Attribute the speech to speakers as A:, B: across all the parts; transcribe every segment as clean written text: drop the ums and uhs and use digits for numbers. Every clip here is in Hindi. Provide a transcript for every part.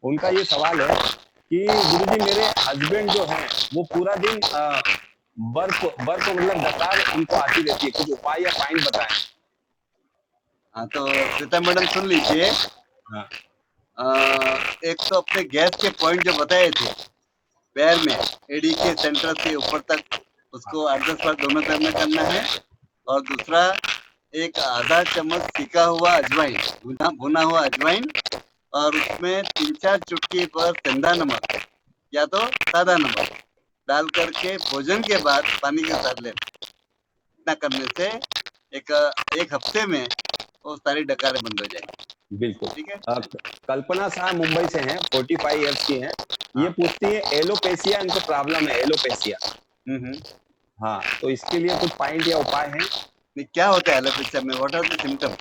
A: उनका ये सवाल है कि गुरुजी मेरे हस्बैंड जो हैं वो पूरा दिन बर्फ बर्फ मतलब डकार उनको आती रहती है, कुछ उपाय या पॉइंट बताएं।
B: हाँ, तो श्वेता मैडम सुन लीजिए।
A: हाँ
B: एक तो अपने गैस के पॉइंट जो बताए थे पैर में, एड़ी के सेंटर से ऊपर तक, उसको 8-10 बार दोनों पैर में करना है। और दूसरा, एक आधा चम्मच सिका हुआ अजवाइन, भुना हुआ अजवाइन, और उसमें 3-4 चुटकी पर सेंधा नमक या तो सादा नमक डाल करके भोजन के बाद पानी के साथ लेना। इतना करने से एक एक हफ्ते में वो सारी डकारें बंद हो जाएंगी।
A: बिल्कुल।
B: ठीक है।
A: कल्पना शाह मुंबई से हैं, 45 ईयर्स की हैं। ये
B: हाँ।
A: पूछती है एलोपेशिया, इनको प्रॉब्लम है एलोपेशिया।
B: हम्म।
A: हाँ, तो इसके लिए कुछ पॉइंट या उपाय हैं?
B: नहीं, क्या होता है एलोपेशिया में? What are the symptom?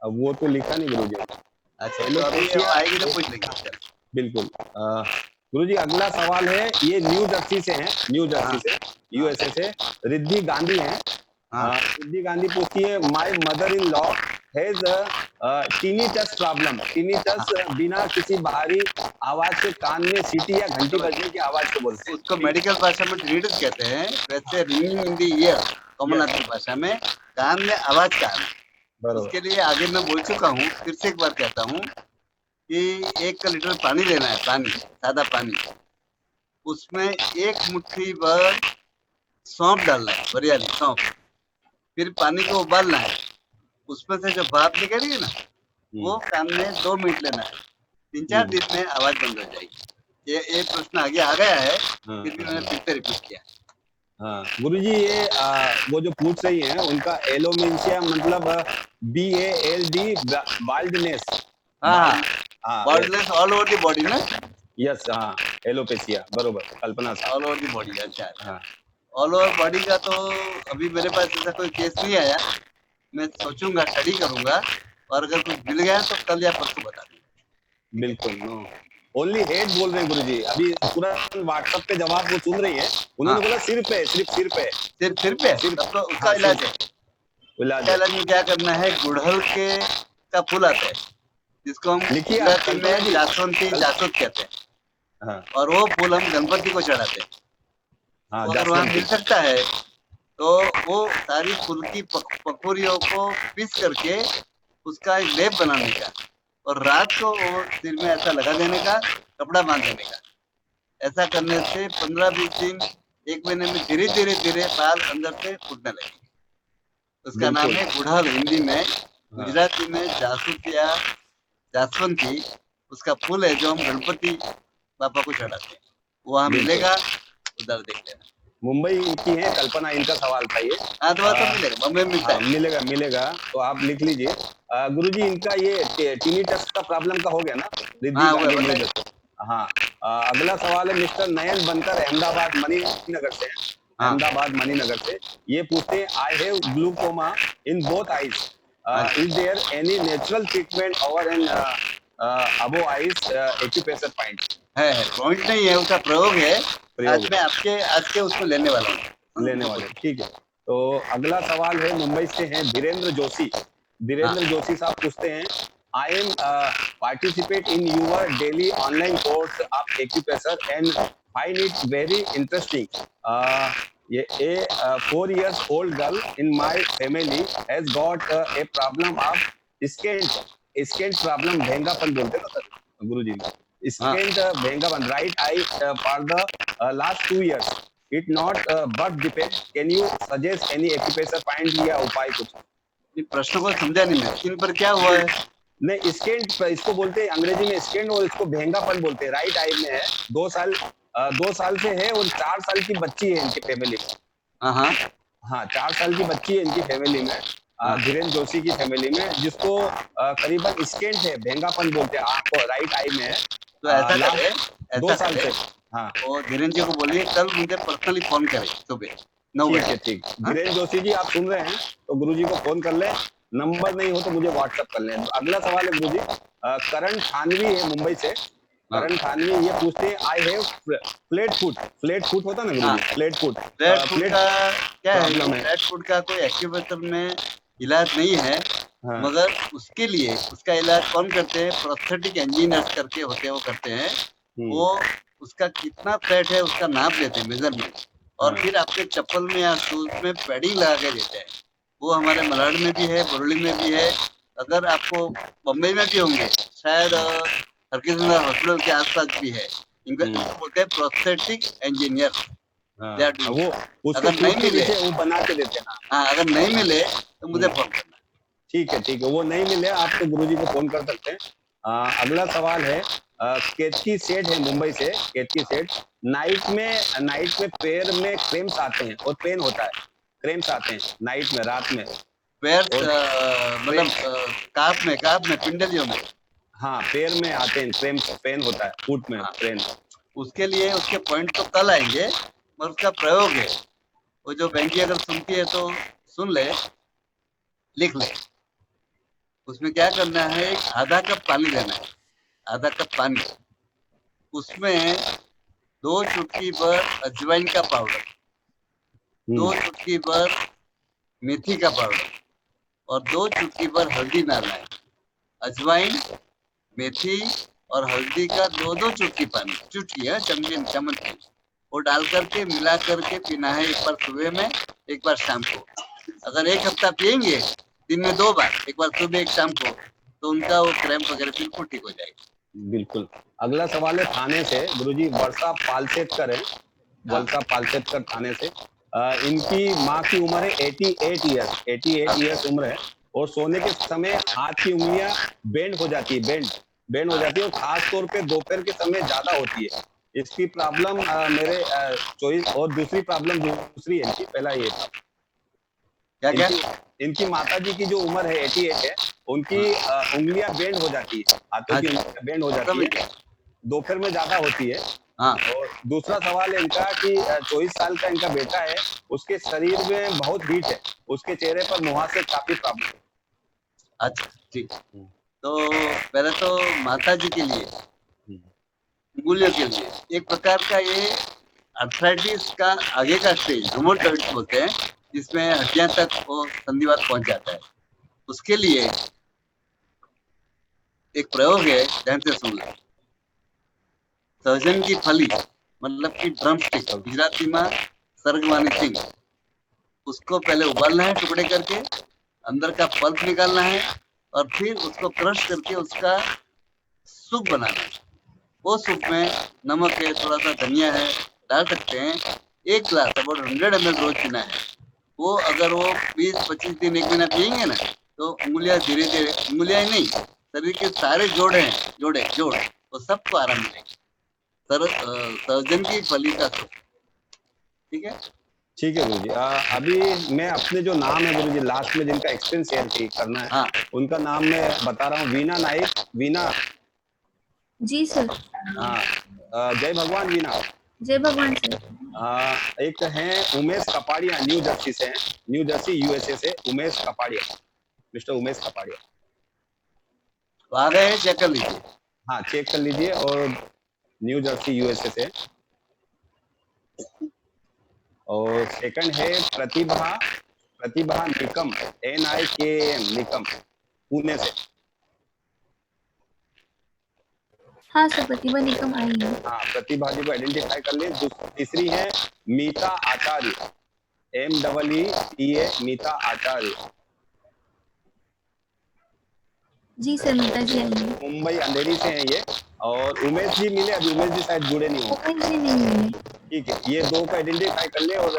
A: अब वो तो लिखा नहीं गुरुजी।
B: अच्छा, तो अभी
A: एलोपेशिया
B: आएगी तो पूछ लेंगे। चल।
A: बिल्कुल। गुरुजी अगला सवाल है, ये न्यू जर्सी से हैं, न्यू जर्सी
B: हाँ।
A: से,
B: हाँ।
A: यूएसए से। रिद्धि गांधी हैं।
B: हाँ।
A: रिद्धि गांधी पूछती है my mother in law has tinnitus problem. Tinnitus
B: हाँ।
A: बिना किसी बाहरी आवाज के कान में सीटी या घंटी
B: समझ
A: बजने की आवाज को बोलते हैं।
B: उसको
A: ठीक
B: मेडिकल भाषा में tinnitus कहते हैं, वैसे ringing in the year common
A: है,
B: आदमी भाषा में कान में आवाज का आना।
A: बरोबर।
B: उसके लिए आगे मैं बोल चुका हूँ, फिर से एक बार कहता हूँ कि 1 लीटर पानी लेना है, पानी, सादा पानी। उसमें 1 मुट्ठी भर सौंफ डालना है, वरियाली सौंफ। फिर पानी को उबालना है। उसमें से जो भाप निकलेगी ना, वो कान में 2 मिनट लेना है। 3-4
A: हम्म,
B: दिन में आवाज बंद हो जाएगी। ये प्रश्न आगे आ गया है,
A: हाँ
B: फिर भी
A: हाँ
B: मैंने
A: हाँ
B: फिर से रिपीट किया।
A: हाँ गुरुजी, ये वो जो पूछ रही हैं उनका एलोमेंशिया मतलब BALD, बाल्डनेस।
B: हाँ, हाँ।
A: बाल्ड, हाँ yes.
B: Bodiless all over the body ना?
A: यस, हाँ, एलोपेशिया, बरोबर, कल्पना
B: ऑल
A: साहब।
B: Over the body. अच्छा, अच्छा।
A: हाँ
B: ऑल ओवर बॉडी का तो अभी मेरे पास ऐसा कोई केस नहीं आया। मैं सोचूंगा, स्टडी करूंगा, और अगर कुछ मिल गया तो कल या परसों बता दूंगा। ठीक है।
A: बिल्कुल। नो, ओनली हेड बोल रहे हैं गुरुजी, अभी तुरंत व्हाट्सएप पे जवाब वो सुन रही है।
B: हाँ।
A: उन्होंने बोला सिर पे, सिर्फ सिर पे।
B: सिर पे
A: सिर,
B: तब तो उसका
A: हाँ सिर
B: इलाज है।
A: पे इलाज
B: उसका
A: है।
B: इलाज में क्या करना है, गुड़हल के का फूल आता है, जिसको हम
A: लिखिए आप
B: गुजराती
A: कल्पना
B: में
A: जी।
B: जासवंती
A: कल,
B: जासूद कहते हैं।
A: हाँ
B: और वो फूल हम गणपति को चढ़ाते हैं।
A: हाँ,
B: वो अगर वहां मिल
A: जासवंती।
B: सकता है तो वो सारी फूल की पखुरियों को पीस करके उसका एक लेप बनाने का, और रात को वो सिर में ऐसा लगा देने का, कपड़ा बांध देने का। ऐसा करने से 15-20 दिन, 1 महीने में धीरे धीरे धीरे बाल अंदर से फूटने लगेंगे। उसका नाम
A: बिल्कुल।
B: है गुड़हल, हिंदी में।
A: हाँ
B: गुजराती में जासूद या जासवंती उसका फूल है, जो हम गणपति बाबा को चढ़ाते हैं। वहां
A: बिल्कुल।
B: मिलेगा, उधर देख लेना।
A: मुंबई की है कल्पना, इनका सवाल था ये।
B: हाँ, तो वहाँ सब मिलेगा, बम्बई में मिलता
A: हाँ,
B: है।
A: मिलेगा मिलेगा, तो आप लिख लीजिए। गुरुजी इनका ये टिनिटस का प्रॉब्लम का हो गया ना, रिद्धि
B: हाँ, वो
A: गांधी न्यू
B: बताइए।
A: जर्सी। हाँ। अगला सवाल है मिस्टर नयन बनकर, अहमदाबाद मणिनगर से हैं।
B: हाँ।
A: अहमदाबाद मणिनगर से। ये पूछते हैं I have glaucoma in both eyes,
B: अच्छा।
A: Is there any natural treatment over in above eyes acupressure point?
B: है, पॉइंट नहीं है, उसका प्रयोग है।
A: प्रयोग
B: आज मैं आज के उसमें लेने वाला हूँ।
A: लेने
B: वो
A: वाले,
B: पूछिए।
A: ठीक है। तो अगला सवाल है, मुंबई से हैं धीरेन्द्र जोशी।
B: हाँ।
A: धीरेन्द्र जोशी साहब पूछते हैं I am participate in your daily online course of acupressure and find it very interesting. ये a 4 years old girl in my family has got a problem of squint, squint problem, भेंगापन बोलते हैं ना सर गुरुजी,
B: हाँ।
A: स्केंट भेंगापन right eye for the last 2 years, it not birth defect, can you suggest any acupressure point या उपाय कुछ?
B: ये प्रश्न को समझा नहीं मैं, स्किन पर क्या हुआ है?
A: नहीं, स्केंट इसको बोलते हैं अंग्रेजी में स्केंट, और इसको भेंगापन बोलते हैं। राइट आई में है, 2 साल, 2 साल से है, और 4 साल की बच्ची है इनकी फैमिली में।
B: हाँ, हाँ।
A: हाँ, 4 साल की बच्ची है इनकी फैमिली में,
B: हाँ,
A: धीरेन्द्र जोशी की फैमिली में, जिसको करीबन स्केंट है, भेंगापन बोलते हैं, आंख को राइट आई में है,
B: तो ऐसा करे,
A: लास्ट दो
B: ऐसा
A: साल
B: करे,
A: से। हाँ,
B: और धीरेन्द्र जी को बोलिए कल मुझे पर्सनली फोन करे सुबह 9
A: ठीक है,
B: बजे।
A: ठीक।
B: हाँ।
A: धीरेन्द्र जोशी जी, आप सुन रहे हैं तो गुरुजी को फोन कर लें। नंबर नहीं हो तो मुझे व्हाट्सएप कर लें। तो अगला सवाल है गुरुजी, करण थानवी है मुंबई से।
B: हाँ।
A: करण थानवी ये पूछते हैं I have flat foot, flat foot होता ना
B: हाँ।
A: Guruji, flat foot,
B: flat foot
A: flat
B: का क्या है, ये
A: प्रॉब्लम है।
B: फ्लैट फुट का कोई एक्यूप्रेशर में इलाज नहीं है।
A: हाँ,
B: मगर उसके लिए उसका इलाज कौन करते हैं? प्रोस्थेटिक इंजीनियर्स करके होते हैं, वो करते हैं। वो उसका कितना फैट है उसका नाप लेते हैं, मेजरमेंट, और
A: हाँ,
B: फिर आपके चप्पल में या शूज में पैडिंग लगा के देते हैं। वो हमारे मलाड में भी है, बरौली में भी है, अगर आपको बम्बई में भी होंगे, शायद हरकिशनगंज हॉस्पिटल के आसपास भी है। इनको बोलते हैं प्रोस्थेटिक इंजीनियर।
A: हाँ, वो उसके
B: अगर नहीं
A: फुट के
B: मिले,
A: नीचे वो बना के देते हैं। हाँ,
B: हाँ अगर नहीं मिले तो मुझे फोन करना।
A: ठीक है, ठीक है, वो नहीं मिले आप तो गुरुजी को फोन कर सकते हैं। अगला सवाल है, केतकी सेठ है मुंबई से, केतकी सेठ। नाइट में पैर में क्रैम्प्स आते हैं और पेन होता है, क्रैम्प्स आते हैं नाइट में, रात में।
B: पैर
A: और
B: मतलब काफ में पिंडलियों में।
A: हाँ, पैर में आते हैं क्रैम्प्स, पेन होता है फुट में,
B: हाँ,
A: पेन।
B: उसके लिए उसके पॉइंट तो कल आएंगे, मगर उसका प्रयोग है, वो जो बेंकी अगर सुनती है तो सुन ले, लिख ले। उसमें क्या करना है, एक आधा कप पानी लेना है, आधा कप पानी, उसमें 2 चुटकी भर अजवाइन का पाउडर, 2 चुटकी भर मेथी का पाउडर और 2 चुटकी भर हल्दी डालना है। अजवाइन, मेथी और हल्दी का 2-2 चुटकी पानी, चुटकी है, चम्मच की, वो डाल करके मिला करके पीना है, एक बार सुबह में, एक बार शाम को। अगर 1 हफ्ता पियेंगे, दिन में 2 बार, एक बार सुबह एक शाम को, तो उनका वो क्रैम्प वगैरह बिल्कुल ठीक हो जाएगी।
A: बिल्कुल। अगला सवाल है थाने से, गुरुजी वर्षा पालसेतकर है, वर्षा पालसेतकर थाने से। इनकी माँ की उम्र है 88 ईयर्स, 88 ईयर्स उम्र है, और सोने के समय हाथ की उंगलियां बेंड हो जाती है, बेंड हो जाती है, और खास तौर पे दोपहर के समय ज्यादा होती है। इसकी प्रॉब्लम मेरे चॉइस, और दूसरी प्रॉब्लम दूसरी है इनकी, पहला ये था।
B: क्या क्या?
A: इनकी माता जी की जो उम्र है 88 है, उनकी उंगलियां बेंड हो जाती है, हाथों की उंगलियां बेंड हो जाती
B: समझ
A: है,
B: गया।
A: दोपहर में ज्यादा होती है।
B: हाँ,
A: और दूसरा सवाल है इनका कि 24 साल का इनका बेटा है, उसके शरीर में बहुत हीट है, उसके चेहरे पर मुहासे काफी प्रॉब्लम।
B: अच्छा ठीक। तो पहले तो माता जी के लिए, अंगुलियों के लिए, एक प्रकार का ये अर्थराइटिस का आगे का स्टेज रूमेटॉइड्स बोलते हैं, जिसमें हड्डियां तक वो संधिवात पहुंच जाता है। उसके लिए एक प्रयोग है, ध्यान से सुन लो। सहजन की फली, मतलब कि ड्रम स्टिक, गुजराती में सरगवानी सिंग, उसको पहले उबालना है टुकड़े करके, अंदर का पल्प निकालना है, और फिर उसको क्रश करके उसका सूप बनाना है। वो सूप में नमक है, थोड़ा सा धनिया है, डाल सकते हैं। 1 ग्लास अबाउट 100 ml रोज पीना है। वो अगर वो 20-25 दिन, 1 महीना पियेंगे ना, तो उंगलियां धीरे धीरे, उंगलियां ही नहीं, शरीर के सारे जोड़, वो सबको आराम मिलेगा। सहजन की फली का सूप, ठीक है।
A: ठीक है गुरुजी। अभी मैं अपने जो नाम है गुरुजी, लास्ट में जिनका एक्सपीरियंस शेयर करना है,
B: हाँ,
A: उनका नाम मैं बता रहा हूँ, वीना नाइक, वीना।
C: जी सर।
A: हाँ, जय भगवान वीना।
C: जय भगवान सर।
A: एक है उमेश कपाड़िया, न्यू जर्सी से हैं, न्यू जर्सी यूएसए से उमेश कपाड़िया, मिस्टर उमेश कपाड़िया।
B: तो आ गए, चेक कर लीजिए।
A: हाँ, चेक कर लीजिए, और न्यू जर्सी यूएसए से। और सेकंड है प्रतिभा, प्रतिभा निकम, NIKM निकम, पुणे से।
C: हाँ सर, प्रतिभा निकम आई है।
A: हाँ, प्रतिभा जी को आइडेंटिफाई कर लें। तीसरी है मीता आचार्य, MEETA, मीता आचार्य।
C: जी सर, मीता जी आई है।
A: मुंबई अंधेरी से हैं ये। और उमेश जी मिले अभी? उमेश जी शायद जुड़े नहीं होंगे।
C: उमेश जी नहीं मिले।
A: ठीक है, ये 2 को आइडेंटिफाई कर ले। और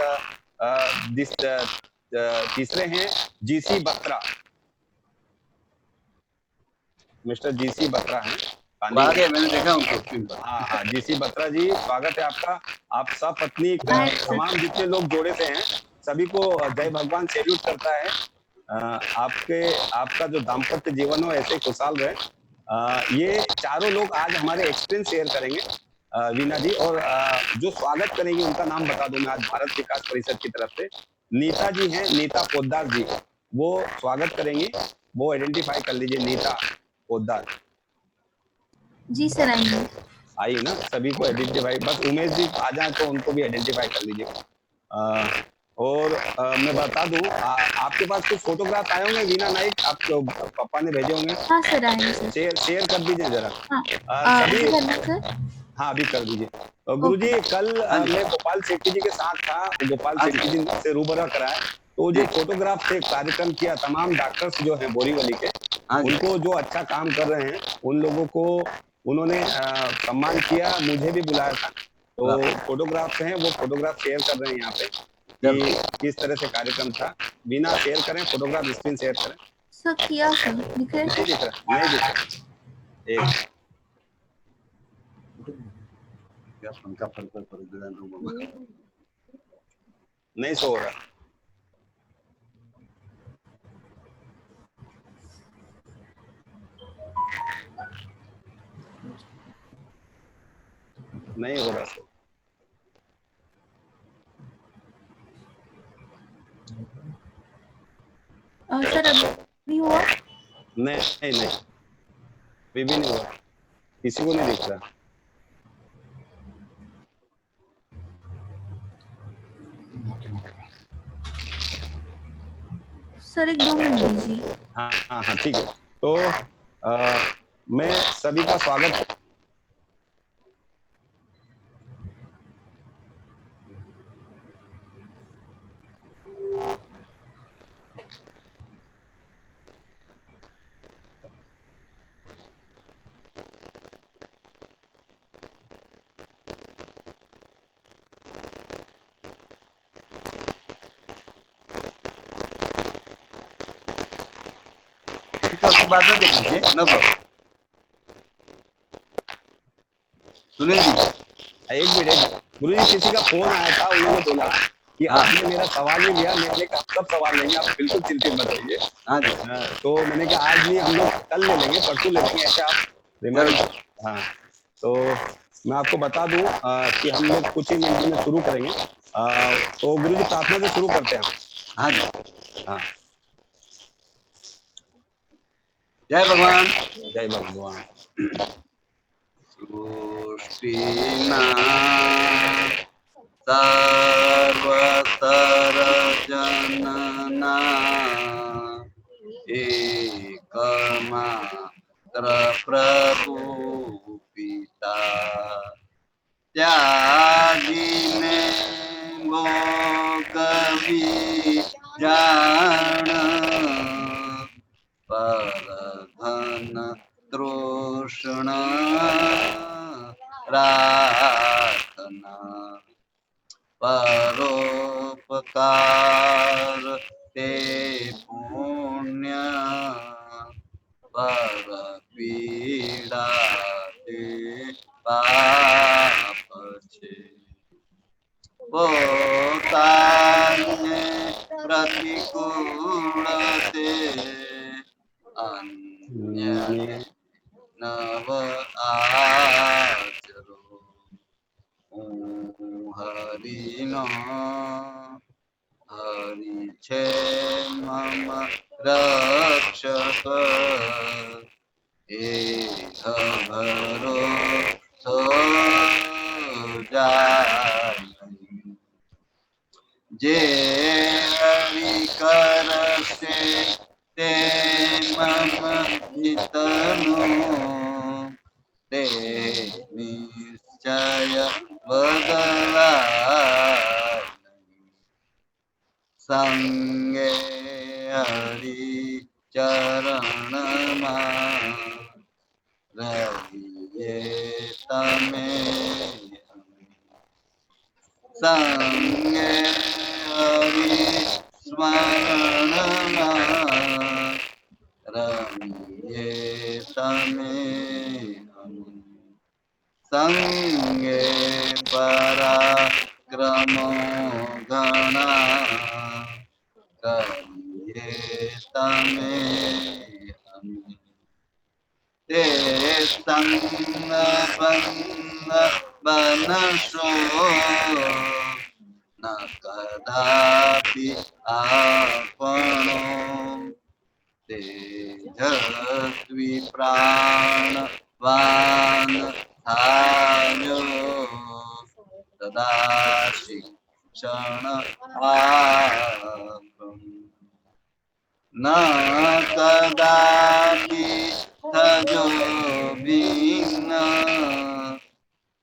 A: तीसरे हैं GC Batra, mister GC Batra हैं,
B: वो आ गए, मैंने देखा उनको स्क्रीन पर।
A: हाँ हाँ, GC बत्रा जी, स्वागत है आपका। आप सब पत्नी तमाम जितने लोग जोड़े से हैं, सभी को जय भगवान सैल्यूट करता है। आपका जो दाम्पत्य जीवन हो ऐसे खुशहाल रहे। ये चारों लोग आज हमारे एक्सपीरियंस शेयर करेंगे, वीना जी। और जो स्वागत करेंगे उनका नाम बता दूं मैं आज भारत विकास परिषद की तरफ से। नीता जी हैं, नीता पोद्दार जी, वो स्वागत करेंगे, वो आइडेंटिफाई कर लीजिए, नीता पोद्दार।
C: जी सर, आएंगे।
A: आई ना, सभी को आइडेंटिफाई, बस उमेश जी आ जाए तो उनको भी आइडेंटिफाई कर लीजिए। और मैं बता दूं, आपके पास कुछ फोटोग्राफ आए होंगे वीना नाइक, आपको पापा ने भेजे होंगे,
C: हाँ सर, आए हैं सर।
A: शेयर शेयर कर दीजिए जरा।
C: हाँ,
A: सभी,
C: अभी करना सर?
A: हाँ अभी कर दीजिए। गुरुजी कल मैं गोपाल सेठी जी के साथ था, गोपाल
B: हाँ
A: सेठी जी से रूबरा कराया, तो जो फोटोग्राफ से कार्यक्रम किया, तमाम डॉक्टर्स जो हैं बोरीवली के,
B: हाँ जी,
A: उनको जो अच्छा काम कर रहे हैं उन लोगों को उन्होंने सम्मान किया, मुझे भी बुलाया था। तो
B: वाह,
A: फोटोग्राफ हैं, वो फोटोग्राफ शेयर कर रहे हैं यहाँ पे
B: चलो
A: कि किस तरह से कार्यक्रम था। बिना शेयर करें फोटोग्राफ, स्क्रीन शेयर करें।
C: सर किया सर, दिख रहा है
A: नहीं
C: सर?
A: दिख रहा, नहीं दिख रहा। एक
B: क्या पंखा फर
A: नहीं सो रहा। नहीं हो रहा सो।
C: सर अभी हुआ?
A: नहीं नहीं नहीं, अभी भी नहीं हुआ, किसी को नहीं दिख रहा।
C: सर 1-2 मिनट दीजिए।
A: हाँ हाँ हाँ ठीक है। तो मैं सभी का स्वागत।
B: उसके बाद में देख लीजिए, नो प्रॉब्लम। सुनील जी,
A: एक मिनट, गुरु जी किसी का फोन आया था, उन्होंने बोला कि आपने मेरा सवाल नहीं लिया। मैंने कहा सब सवाल लेंगे, आप बिल्कुल चिंतित मत रहिए।
B: हाँ जी,
A: तो मैंने कहा आज नहीं, हम लोग कल ले लेंगे, परसों ले लेंगे, ऐसे आप रिमाइंड। हाँ, तो मैं आपको बता दूं कि हम लोग कुछ ही मिनटों में शुरू करेंगे। तो गुरु जी प्रार्थना से शुरू करते हैं।
B: हाँ जी,
A: हाँ,
B: जय भगवान।
A: जय भगवान।
B: सृष्टिना सर्वतर जनना एकमात्र प्रभु पिता त्यागिने भोगवी जान परधन तृष्ण प्रार्थना परोपकार ते पुण्य पर पीड़ा ते पाप छे પોતાને પ્રતિકૂળ તે અન્ય નવ આચરો હું હરિનો હરિ છે મમ રક્ષક એ ખબરો તો જાય જે હરિ કરશે તે મમ હિતનું તે નિશ્ચય બદલાય સંગે હરિ ચરણમાં રહીએ તમે સંગે હરિ સ્મરણમાં રમીએ તમે સંગે પરાક્રમો ઘણા કરીએ તમે તે સંગ બનશો ન કદાપી આપણો તેજસ્વી પ્રાણવાન થાજો સદા શિક્ષણ न कदापि थजो भिन्न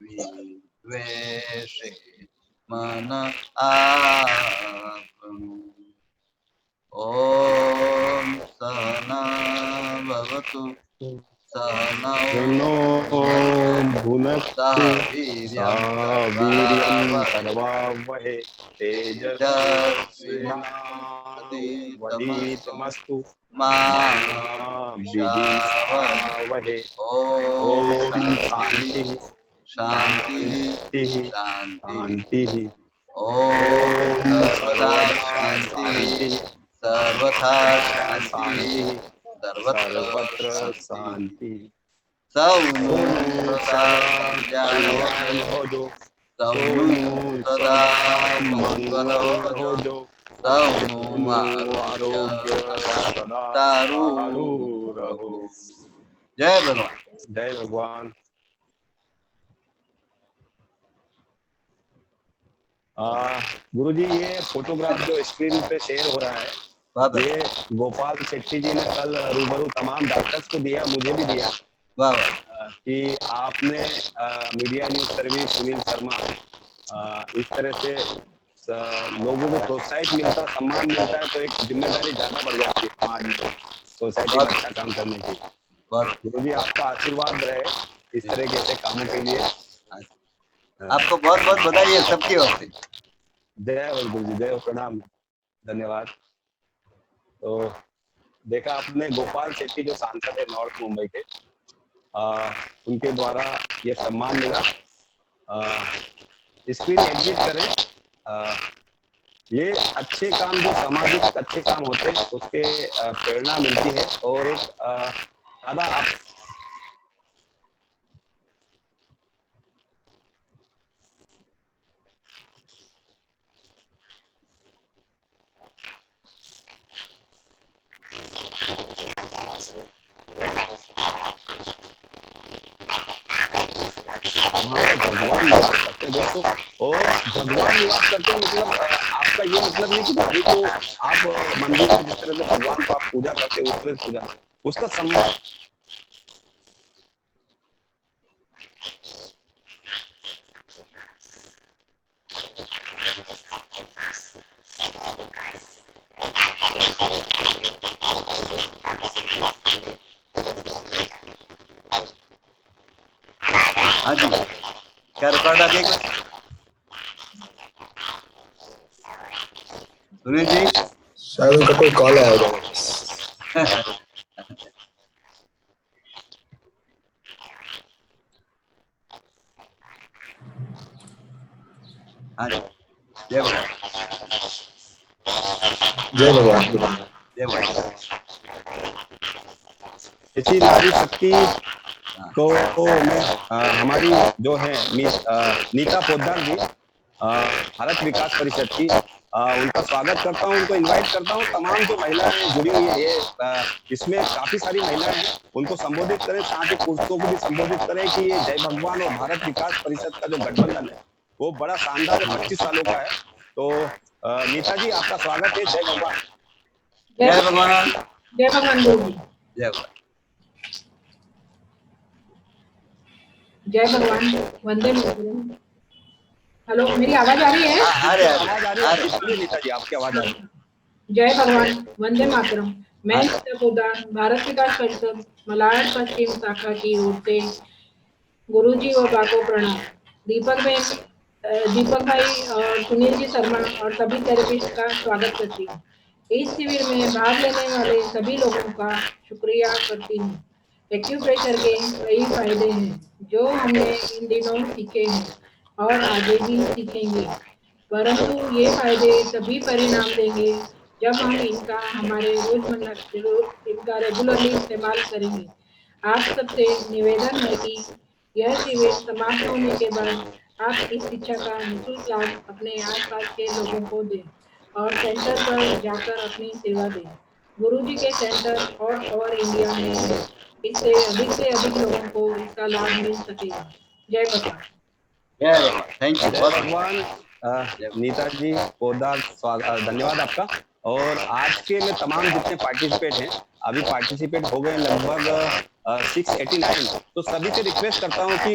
B: विद्वेषे मन आपनु। ओम सहना भवतु सहनौ
A: नो भुनक्तु
B: सह
A: सा वीर्यं करवावहै तेजस्विनावधीतमस्तु
B: मा
A: विद्विषावहै।
B: ओम
A: ओम शांति
B: शांति
A: शांति
B: शांति।
A: शांति।
B: ओम सर्वदा शांति सर्वथा शांति सर्वत्र शांति। सौनु सदा कल्याणो
A: हो
B: सौनु सदा मंगलो सौनु आरोग्य तारू रहो। जय भगवान।
A: जय भगवान। गुरु जी, ये फोटोग्राफ जो स्क्रीन पे शेयर हो रहा है, ये गोपाल शेट्टी जी ने कल रूबरू तमाम डॉक्टर्स को दिया, मुझे भी दिया कि आपने media news service Sunil Sharma इस तरह से लोगों को प्रोत्साहित मिलता, सम्मान मिलता है तो एक जिम्मेदारी ज्यादा बढ़ जाती है समाज में, सोसाइटी में अच्छा काम करने की। गुरु जी, आपका आशीर्वाद रहे इस तरह के ऐसे कामों के लिए।
B: आपको बहुत बहुत बधाई है सबकी ओर से।
A: जय गुरु जी, जय प्रणाम, धन्यवाद। तो देखा आपने, गोपाल शेट्टी जो सांसद है नॉर्थ मुंबई के, उनके द्वारा ये सम्मान मिला। स्क्रीन एग्जिट करें। ये अच्छे काम जो सामाजिक अच्छे काम होते हैं उसके प्रेरणा मिलती है और एक ज्यादा आप भगवान निवास करते हैं दोस्तों। और भगवान निवास करते हैं मतलब आपका ये मतलब नहीं कि भाई को आप मंदिर में जिस तरह से भगवान को आप पूजा करते हैं उस तरह से पूजा, उसका सम्मान।
B: हाँ जी, क्या रिकॉर्ड आ गया? सुनील जी,
D: शायद उनका कोई कॉल आया होगा।
B: हाँ जी, जय भगवान।
D: जय भगवान।
B: जय भगवान।
A: इसी नारी शक्ति को मैं हमारी जो है नीता पोद्दार जी, भारत विकास परिषद की, उनका स्वागत करता हूं, उनको इनवाइट करता हूं। तमाम जो महिलाएं जुड़ी हुई है इसमें काफी सारी महिलाएं हैं, उनको संबोधित करें, साथ ही पुरुषों को भी संबोधित करें कि ये जय भगवान और भारत विकास परिषद का जो गठबंधन है वो बड़ा शानदार 25 सालों का है। तो नीता जी, आपका स्वागत है। जय भगवान।
B: जय भगवान।
E: जय भगवान गुरु जी।
B: जय भगवान।
E: जय भगवान। वंदे मातरम। हेलो, मेरी आवाज आ रही है?
A: आवाज आ रही है नीता जी, आपकी आवाज आ रही है।
E: जय भगवान। वंदे मातरम। मैं नीता पोद्दार, भारत विकास परिषद मलाड पश्चिम शाखा की ओर से गुरु जी और बा को प्रणाम। दीपक भाई और सुनील जी शर्मा और सभी थेरेपिस्ट का स्वागत करती हूँ। इस शिविर में भाग लेने वाले सभी लोगों का शुक्रिया करती हूँ। एक्यूप्रेशर के कई फायदे हैं जो हमने इन दिनों सीखे हैं और आगे भी सीखेंगे, परंतु ये फायदे तभी परिणाम देंगे जब हम इनका रेगुलरली इस्तेमाल करेंगे। आप सबसे निवेदन है कि यह शिविर समाप्त होने के बाद आप इस शिक्षा का निःशुल्क लाभ अपने आसपास के लोगों को दें और सेंटर पर जाकर अपनी सेवा दें। गुरु जी के सेंटर और इंडिया में है, इससे अधिक लोगों को इसका लाभ मिल सकेगा। जय भगवान।
B: जय भगवान। Thank you.
A: जय भगवान। नीता जी पोद्दार, धन्यवाद आपका। और आज के में तमाम जितने पार्टिसिपेट हैं, अभी पार्टिसिपेट हो गए लगभग 689। तो सभी से रिक्वेस्ट करता हूँ कि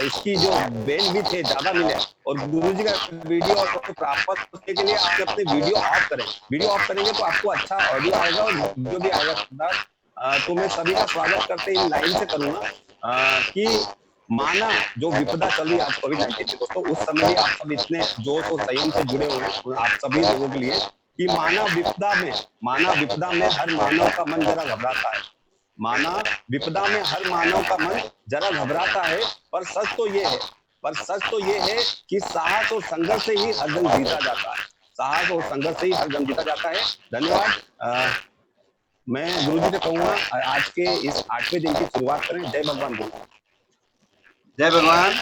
A: इसकी जो बेन भी थे ज्यादा मिले, और गुरुजी का वीडियो प्राप्त करने के लिए आप अपने वीडियो ऑफ करें। वीडियो ऑफ करेंगे तो आपको अच्छा ऑडियो आएगा और वीडियो भी आएगा। तो मैं सभी का स्वागत करते इन लाइन से करूंगा कि माना जो विपदा चली आज कोविड-19 में दोस्तों, उस समय भी आप सब इतने जोश और संयम से जुड़े हुए हैं आप सभी लोगों के लिए कि माना विपदा में हर मानव का मन जरा घबराता है। माना विपदा में हर मानव का मन जरा घबराता है, पर सच तो ये है कि साहस और संघर्ष से ही हर जंग जीता जाता है। साहस और संघर्ष से ही हर जंग जीता जाता है। धन्यवाद। मैं गुरुजी से कहूंगा आज के इस 8वें दिन की शुरुआत करें। जय भगवान गुरु।
B: जय भगवान।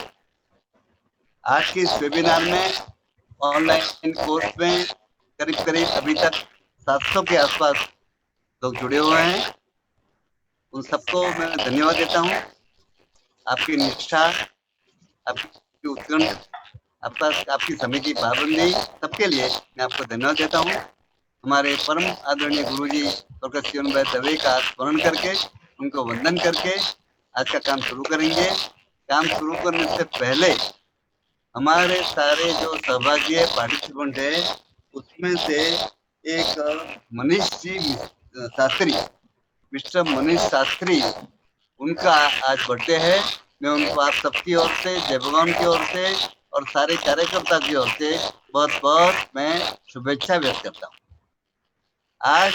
B: आज के इस वेबिनार में ऑनलाइन कोर्स में करीब अभी तक 700 के आसपास लोग जुड़े हुए हैं। उन सबको मैं धन्यवाद देता हूं। आपकी निष्ठा, आपकी उत्कंठ, आपकी समय की पाबंदी, सबके लिए मैं आपको धन्यवाद देता हूं। हमारे परम आदरणीय गुरुजी डॉक्टर शिवन भाई दवे का स्मरण करके, उनको वंदन करके आज का काम शुरू करेंगे। काम शुरू करने से पहले हमारे सारे जो सहभागी पार्टिसिपेंट है, उसमें से एक मनीष जी शास्त्री, मिस्टर मनीष शास्त्री, उनका आज बर्थडे है। मैं उनको आप सबकी ओर से, जय भगवान की ओर से और सारे कार्यकर्ता की ओर से बहुत बहुत मैं शुभेच्छा व्यक्त करता हूँ। आज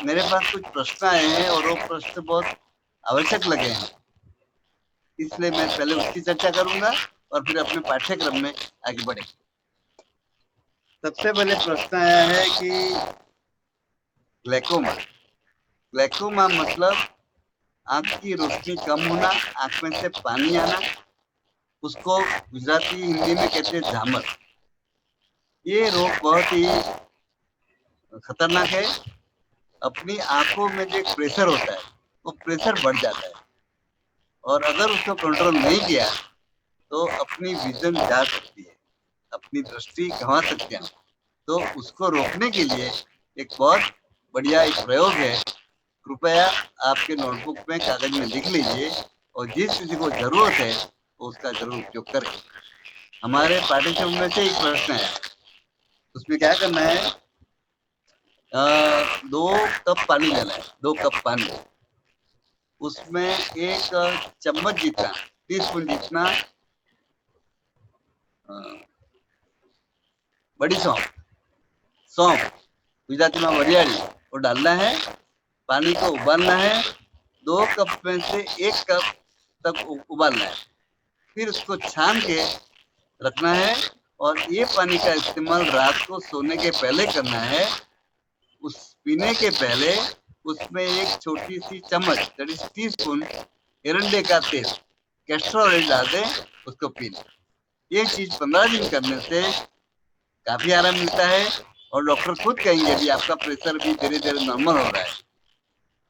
B: मेरे पास कुछ प्रश्न आए हैं और वो प्रश्न बहुत आवश्यक लगे हैं, इसलिए मैं पहले उसकी चर्चा करूंगा और फिर अपने पाठ्यक्रम में आगे बढ़े। सबसे पहले प्रश्न आया है कि ग्लैकोमा मतलब आंख की रोशनी कम होना, आंख में से पानी आना, उसको गुजराती हिंदी में कहते हैं झामर। ये रोग बहुत ही खतरनाक है। अपनी आंखों में जो प्रेशर होता है वो प्रेशर बढ़ जाता है, और अगर उसको कंट्रोल नहीं किया तो अपनी विजन जा सकती है, अपनी दृष्टि गंवा सकते हैं। तो उसको रोकने के लिए एक बहुत बढ़िया एक प्रयोग है। कृपया आपके नोटबुक में कागज में लिख लीजिए, और जिस किसी को जरूरत है वो उसका जरूर उपयोग करें। हमारे पाठ्यक्रम में से एक प्रश्न है, उसमें क्या करना है, 2 कप पानी लेना है। 2 कप पानी, उसमें 1 चम्मच जितना, टीस्पून जितना बड़ी सौंफ, गुजराती में वरियाड़ी, वो डालना है। पानी को उबालना है। 2 कप में से 1 कप तक उबालना है। फिर उसको छान के रखना है, और ये पानी का इस्तेमाल रात को सोने के पहले करना है। उस पीने के पहले उसमें 1 छोटी सी चम्मच, टीस्पून एरंडे का तेल, कैस्टर ऑयल डाल दें, उसको पी लें। ये चीज 15 दिन करने से काफी आराम मिलता है, और डॉक्टर खुद कहेंगे भी आपका प्रेशर भी धीरे धीरे नॉर्मल हो रहा है।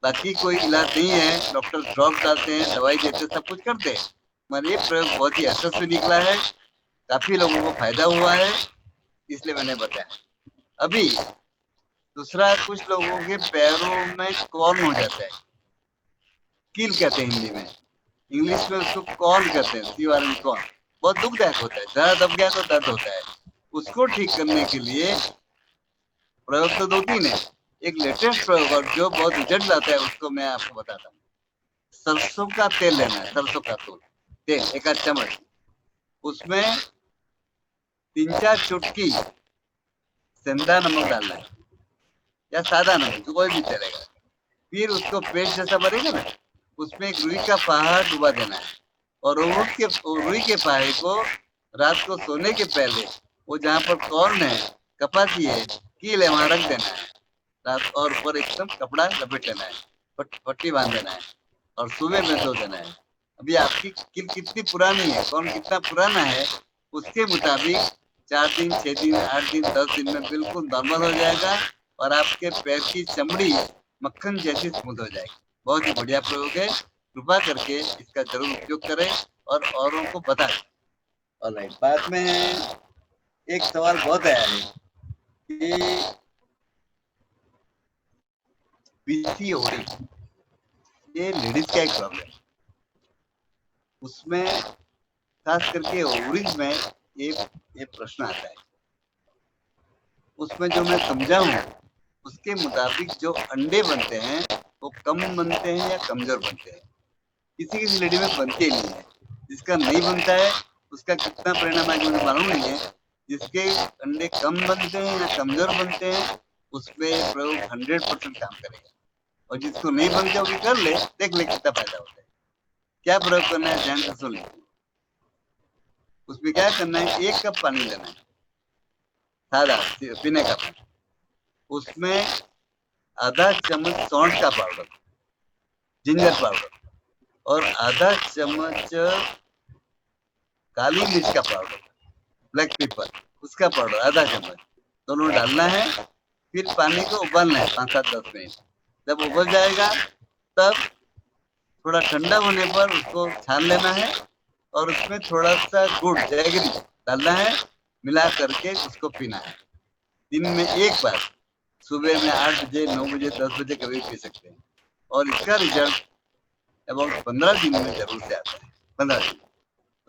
B: बाकी कोई इलाज नहीं है, डॉक्टर ड्रॉप डालते हैं, दवाई देते हैं, सब कुछ करते हैं, मगर ये प्रयोग बहुत ही यशस्वी निकला है। काफी लोगों को फायदा हुआ है, इसलिए मैंने बताया। अभी दूसरा, कुछ लोगों के पैरों में कॉर्न हो जाता है, कील कहते हैं हिंदी में, इंग्लिश में उसको कॉर्न कहते हैं, CORN कॉर्न। बहुत दुखदायक होता है, जरा दब गया तो दर्द होता है। उसको ठीक करने के लिए प्रयोग तो 2-3 है। एक लेटेस्ट प्रयोग और जो बहुत रिजल्ट लाता है उसको मैं आपको बताता हूँ। सरसों का तेल लेना है, सरसों का तेल 1 चम्मच, उसमें 3-4 चुटकी सेंधा नमक डालना है, या सादा नमक, कोई भी चलेगा। फिर उसको पेस्ट जैसा बनेगा ना, उसमें एक रुई का फाहा डुबा देना है, और रुई के फाहे को रात को सोने के पहले वो जहाँ पर कॉर्न है, कपासी है, कील है, वहां रख देना है रात, और ऊपर एकदम कपड़ा लपेट लेना है, पट्टी बांध देना है, और सुबह में धो देना है। अभी आपकी कील कितनी पुरानी है, कॉर्न कितना पुराना है, उसके मुताबिक 4 दिन, 6 दिन, 8 दिन, 10 दिन में बिल्कुल नॉर्मल हो जाएगा, और आपके पैर की चमड़ी मक्खन जैसी स्मूथ हो जाएगी। बहुत ही बढ़िया प्रयोग है, कृपा करके इसका जरूर उपयोग करें और औरों को बताएं। ऑलराइट, बाद में एक सवाल बहुत आया है कि पीसीओडी, ये लेडीज का एक प्रॉब्लम है। उसमें खास करके ओवरीज में ये प्रश्न आता है। उसमें जो मैं समझा हूँ उसके मुताबिक जो अंडे बनते हैं वो कम बनते हैं या कमजोर बनते हैं, किसी किसी लेडी में बनते ही नहीं है। जिसका नहीं बनता है उसका कितना परिणाम है मुझे मालूम नहीं है। जिसके अंडे कम बनते हैं या कमजोर बनते हैं उस पर प्रयोग 100% काम करेगा, और जिसको नहीं बनते वो भी कर ले, देख ले कितना फायदा होता है। क्या प्रयोग करना है ध्यान से सुन ले। उसमें क्या करना है, 1 कप पानी लेना है, सादा पीने का पानी। उसमें आधा चम्मच सौंठ का पाउडर, जिंजर पाउडर, और आधा चम्मच काली मिर्च का पाउडर, ब्लैक पेपर, उसका पाउडर आधा चम्मच, दोनों डालना है। फिर पानी को उबालना है 5-7-10 मिनट। जब उबल जाएगा तब थोड़ा ठंडा होने पर उसको छान लेना है, और उसमें थोड़ा सा गुड़ जैगरी डालना है, मिला करके उसको पीना है। दिन में 1 बार, सुबह में 8 बजे, 9 बजे, 10 बजे कभी पी सकते हैं, और इसका रिजल्ट अबाउट 15 दिन में जरूर से आता है। 15 दिन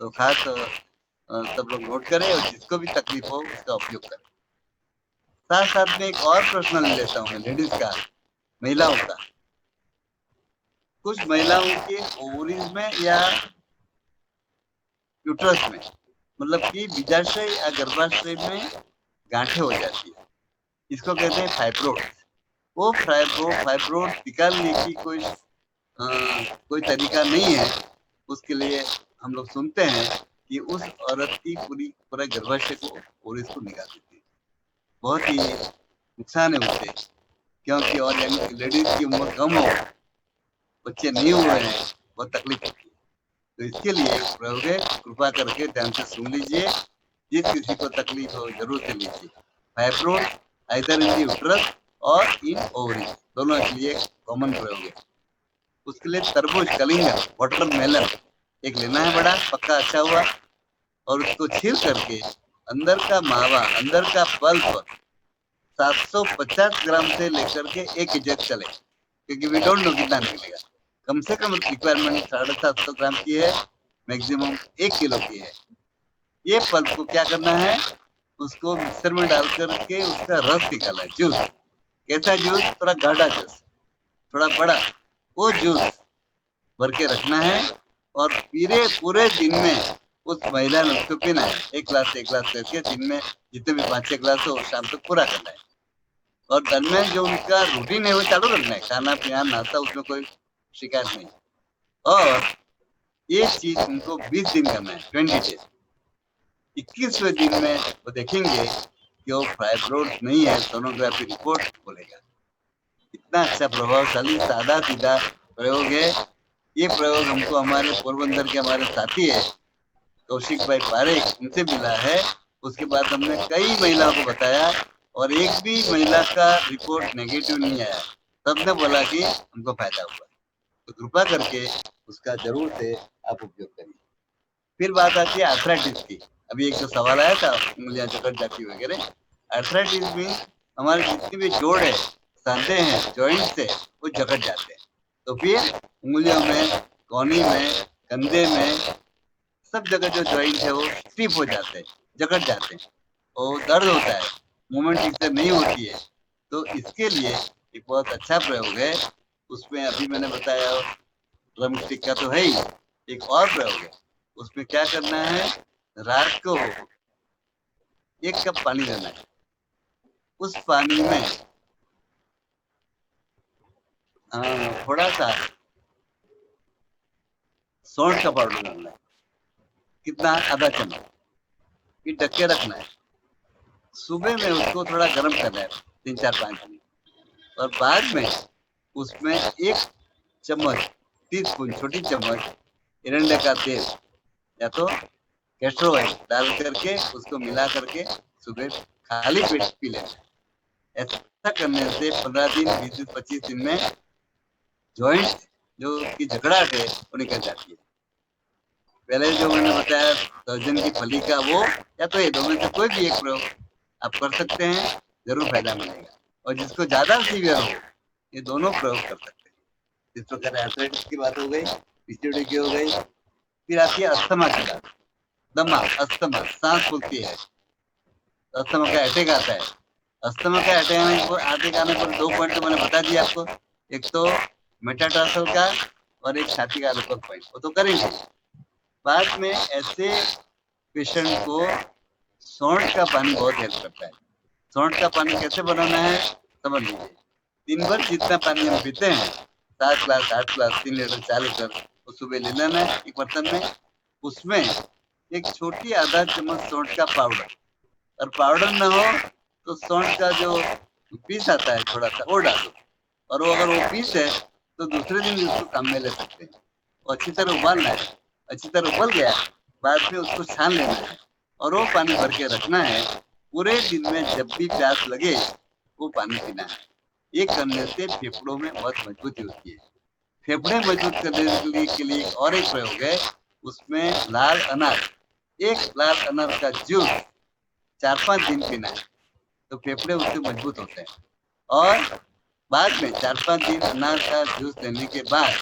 B: तो खास सब लोग नोट करें, और जिसको भी तकलीफ हो उसका उपयोग करें। साथ साथ में एक और प्रश्न ले लेता हूँ लेडीज का, महिलाओं का। कुछ महिलाओं के ओवरीज में या यूट्रस में, मतलब कि बीजाशय या गर्भाशय में गांठें हो जाती है, इसको कहते हैं फाइब्रोड। वो फाइब्रोड निकालने की कोई तरीका नहीं है। उसके लिए हम लोग सुनते हैं कि उस औरत की पूरा गर्भाशय को और इसको निकाल देती है। बहुत ही नुकसान है उससे, क्योंकि और लेडीज की उम्र कम हो, बच्चे नहीं हुए हैं, बहुत तकलीफ होती है। तो इसके लिए प्रयोग है, कृपा करके ध्यान से सुन लीजिए। जिस किसी को तकलीफ हो जरूर से लीजिए। फाइब्रोड आइदर इन यूट्रस और इन ओवरी, दोनों के लिए कॉमन प्रयोग है। उसके लिए तरबूज, कलिंगा, वाटरमेलन एक लेना है बड़ा पक्का अच्छा हुआ, और उसको छील करके अंदर का मावा, अंदर का पल्प 750 ग्राम से लेकर के 1 केजी चले, क्योंकि वी डोंट नो कितना निकलेगा। कम से कम रिक्वायरमेंट 750 ग्राम की है, मैक्सिमम 1 किलो की है। ये पल्प को क्या करना है, उसको मिक्सर में डाल करके उसका रस निकालना है, जूस। कैसा जूस, थोड़ा गाढ़ा जूस, थोड़ा बड़ा, वो जूस भर के रखना है, और पूरे दिन में उस महिला ने उसको पीना है। 1 ग्लास करके दिन में जितने भी 5-6 ग्लास हो शाम तक पूरा करना है। और दरमियान जो उनका रूटीन है वो चालू रखना है, खाना पीना नाश्ता, उसमें कोई शिकायत नहीं। और ये चीज उनको 20 दिन करना है, 20 डेज। 21वें दिन में वो देखेंगे कि वो फाइब्रोड नहीं है, सोनोग्राफी रिपोर्ट बोलेगा। इतना अच्छा प्रभावशाली सादा सीधा प्रयोग है। ये प्रयोग हमको हमारे पोरबंदर के हमारे साथी है कौशिक भाई पारेख, उनसे मिला है। उसके बाद हमने कई महिलाओं को बताया, और एक भी महिला का रिपोर्ट नेगेटिव नहीं आया। सबने बोला कि हमको फायदा हुआ। तो कृपा करके उसका जरूर से आप उपयोग करिए। फिर बात आती है आर्थराइटिस की। अभी एक जो सवाल आया था, उंगलियां जकड़ जाती वगैरह। आर्थराइटिस में हमारे जितने भी जोड़ है, सांधे हैं, जॉइंट्स है, वो जकड़ जाते हैं। तो फिर उंगलियों में, कोहनी में, कंधे में, सब जगह जो जॉइंट है वो स्टिफ हो जाते हैं, जकड़ जाते हैं, और दर्द होता है, मूवमेंट ठीक से नहीं होती है। तो इसके लिए एक बहुत अच्छा प्रयोग है। उसमें अभी मैंने बताया ड्रम स्टिक का तो है ही, एक और प्रयोग है। उसमें क्या करना है, रात को 1 कप पानी लेना है। उस पानी में थोड़ा सा सौंठ का पाउडर डालना है। कितना, आधा चम्मच। फिर ढक के रखना है। सुबह में उसको थोड़ा गर्म करना है 3-4-5 मिनट, और बाद में उसमें 1 चम्मच, टीस्पून, छोटी चम्मच एरंडे का तेल या तो कैस्टर ऑयल डाल करके उसको मिला करके सुबह खाली पेट पी लेना है। ऐसा करने से 15 दिन, 20 दिन, 25 दिन में जॉइंट जो की जकड़ाहट है वो निकल जाती है। पहले जो मैंने बताया दर्जन की फली का, वो या तो ये दो में से कोई भी एक प्रयोग आप कर सकते हैं, जरूर फायदा मिलेगा। और जिसको ज्यादा सीवियर हो, ये दोनों प्रयोग कर सकते हैं। इस प्रकार आर्थराइटिस की बात हो गई, पीसीओडी की हो गई। फिर आती है अस्थमा की बात। दमा, अस्थमा, सांस फूलती है, अस्थमा का अटैक आता है। अस्थमा का अटैक आने पर 2 पॉइंट तो मैंने बता दिया आपको, एक तो मेटाटार्सल का और एक छाती का लोकल पॉइंट, वो तो करेंगे। बाद में ऐसे पेशेंट को सौंठ का पानी बहुत हेल्प करता है। सौंठ का पानी कैसे बनाना है समझ लीजिए। दिन भर जितना पानी हम पीते हैं, 7 ग्लास 8 ग्लास 3 लीटर 4 लीटर, वो सुबह ले लेना है एक बर्तन में। उसमें एक छोटी आधा चम्मच सौंठ का पाउडर, और पाउडर ना हो तो सौंठ का जो पीस आता है थोड़ा सा, वो डालो। और वो अगर वो पीस है तो दूसरे दिन भी उसको काम में ले सकते हैं। और अच्छी तरह उबालना है, अच्छी तरह उबल गया बाद में उसको छान लेना है और वो पानी भर के रखना है। पूरे दिन में जब भी प्यास लगे वो पानी पीना है। ये करने से फेफड़ों में बहुत मजबूती होती है। फेफड़े मजबूत करने के लिए और एक प्रयोग है, उसमें लाल अनार, एक लाल अनार का जूस 4-5 दिन पीना है तो फेफड़े उससे मजबूत होते हैं। और बाद में 4-5 दिन अनार का जूस लेने के बाद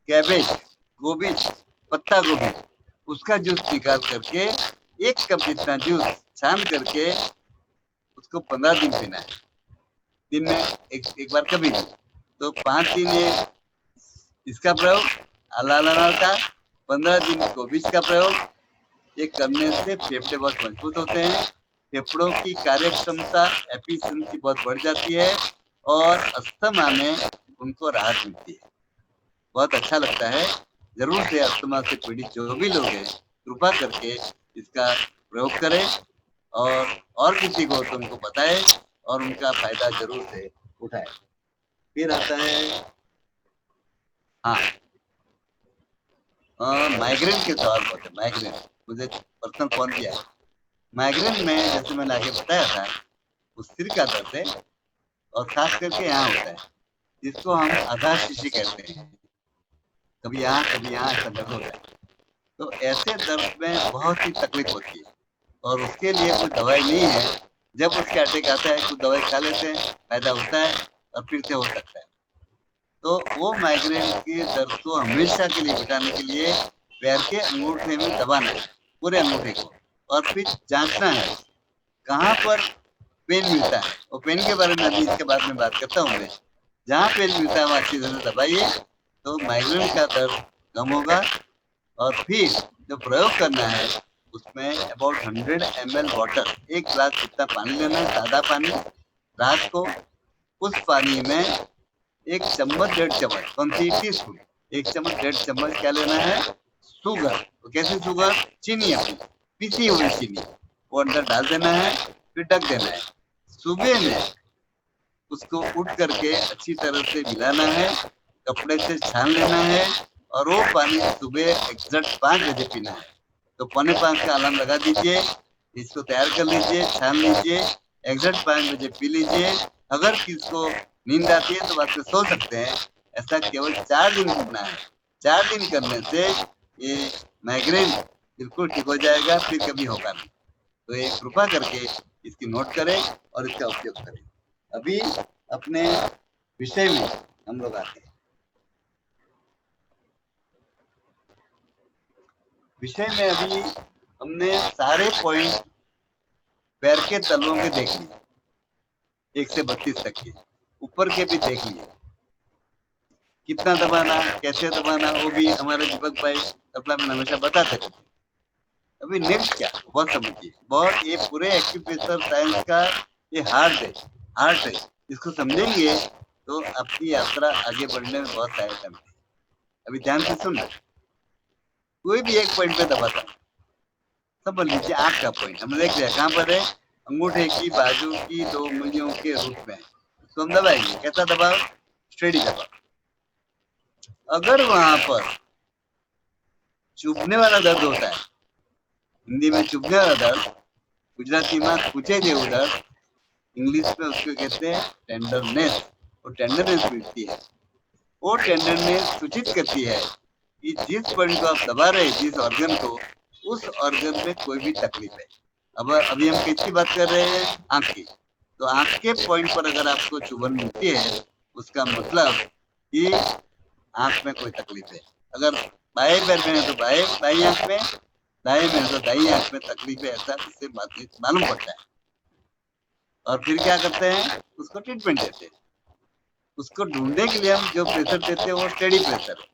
B: कैबेज, गोभी, पत्ता गोभी, उसका जूस निकाल करके 1 कप जितना जूस छान करके उसको 15 दिन पीना है। दिन में एक बार कभी भी। तो 5 दिन ये इसका प्रयोग लाल अनार का, 15 दिन गोभी का प्रयोग। ये करने से फेफड़े बहुत मजबूत होते हैं, फेफड़ों की कार्यक्षमता एफिशिएंसी बहुत बढ़ जाती है और अस्थमा में उनको राहत मिलती है। बहुत अच्छा लगता है। जरूर से अस्थमा से पीड़ित जो भी लोग हैं कृपा करके इसका प्रयोग करें और किसी को तो उनको बताएं और उनका फायदा जरूर से उठाएं। फिर आता है माइग्रेन के सवाल होते हैं। माइग्रेन मुझे पर्सनल फोन किया है। माइग्रेन में जैसे मैंने आगे बताया था, वो सिर का दर्द है और खास करके यहाँ होता है, जिसको हम आधा शीशी कहते हैं। कभी यहाँ ऐसा दर्द होता है। तो ऐसे दर्द में बहुत ही तकलीफ होती है और उसके लिए कोई दवाई नहीं है। जब उसका अटैक आता है तो दवाई खा लेते हैं, फायदा होता है और फिर से हो सकता है। तो वो माइग्रेन के दर्द को हमेशा के लिए मिटाने के लिए पैर के अंगूठे में दबाना है, पूरे अंगूठे को, और फिर जांचना है कहाँ पर पेन मिलता है। और पेन के बारे में अभी इसके बाद में बात करता हूँ मैं। जहाँ पेन मिलता है वहाँ अच्छी तरह दबाइए तो माइग्रेन का दर्द कम होगा। और फिर जो प्रयोग करना है उसमें अबाउट 100 ml वाटर, 1 गिलास जितना पानी लेना है, सादा पानी। रात को उस पानी में 1 चम्मच 1.5 चम्मच, कौन सी टीस्पून, 1 चम्मच 1.5 चम्मच क्या लेना है, शुगर। तो कैसी शुगर, चीनी, अपनी पिसी हुई चीनी, वो अंदर डाल देना है, फिर ढक देना है। सुबह में उसको उठ करके अच्छी तरह से मिलाना है, कपड़े से छान लेना है और वो पानी सुबह एग्जैक्ट 5 बजे पीना है। तो 4:45 का अलार्म लगा दीजिए, इसको तैयार कर लीजिए, छान लीजिए, एग्जैक्ट 5 बजे पी लीजिए। अगर किसको नींद आती है तो बात में सो सकते हैं। ऐसा केवल 4 दिन करना है। 4 दिन करने से ये माइग्रेन बिल्कुल ठीक हो जाएगा, फिर कभी होगा नहीं। तो ये कृपा करके इसकी नोट करें और इसका उपयोग करें। अभी अपने विषय में हम लोग आते हैं। विषय में अभी हमने सारे पॉइंट पैर के तलवों के देख लिए, 1 से 32 तक के, ऊपर के भी देख लिए। कितना दबाना, कैसे दबाना, वो भी हमारे दीपक भाई अपना हमेशा बताते थे। अभी नेक्स्ट क्या, बहुत समझिए, बहुत ये पूरे एक्यूप्रेशर साइंस का ये हार्ट है। इसको समझेंगे तो आपकी यात्रा आगे बढ़ने में बहुत सहायता मिलेगी। अभी ध्यान से सुनना, कोई भी एक पॉइंट पे दबाता है, समझ लीजिए आंख का पॉइंट हमने देख लिया कहाँ पर है, अंगूठे की बाजू की 2 उंगलियों के रूप में। इसको हम दबाएंगे, कैसा दबाव, स्टेडी दबाव। अगर वहां पर चुभने वाला दर्द होता है, हिंदी में चुभने वाला दर्द, गुजराती में पूछे जेवू दर्द, इंग्लिश में उसको कहते हैं टेंडरनेस। वो टेंडरनेस मिलती है, वो टेंडरनेस सूचित करती है कि जिस पॉइंट को आप दबा रहे हैं, जिस ऑर्गन को, उस ऑर्गन में कोई भी तकलीफ है। अब अभी हम किसकी बात कर रहे हैं, आंख की। तो आंख के पॉइंट पर अगर आपको चुभन मिलती है उसका मतलब कि आंख में कोई तकलीफ है। अगर बाएं पैर में है तो बाई आंख में, दाएं में है तो दाई आंख में तकलीफ है, ऐसा इससे मालूम पड़ता है। और फिर क्या करते हैं, उसको ट्रीटमेंट देते हैं। उसको ढूंढने के लिए हम जो प्रेशर देते हैं वो स्टेडी प्रेशर है,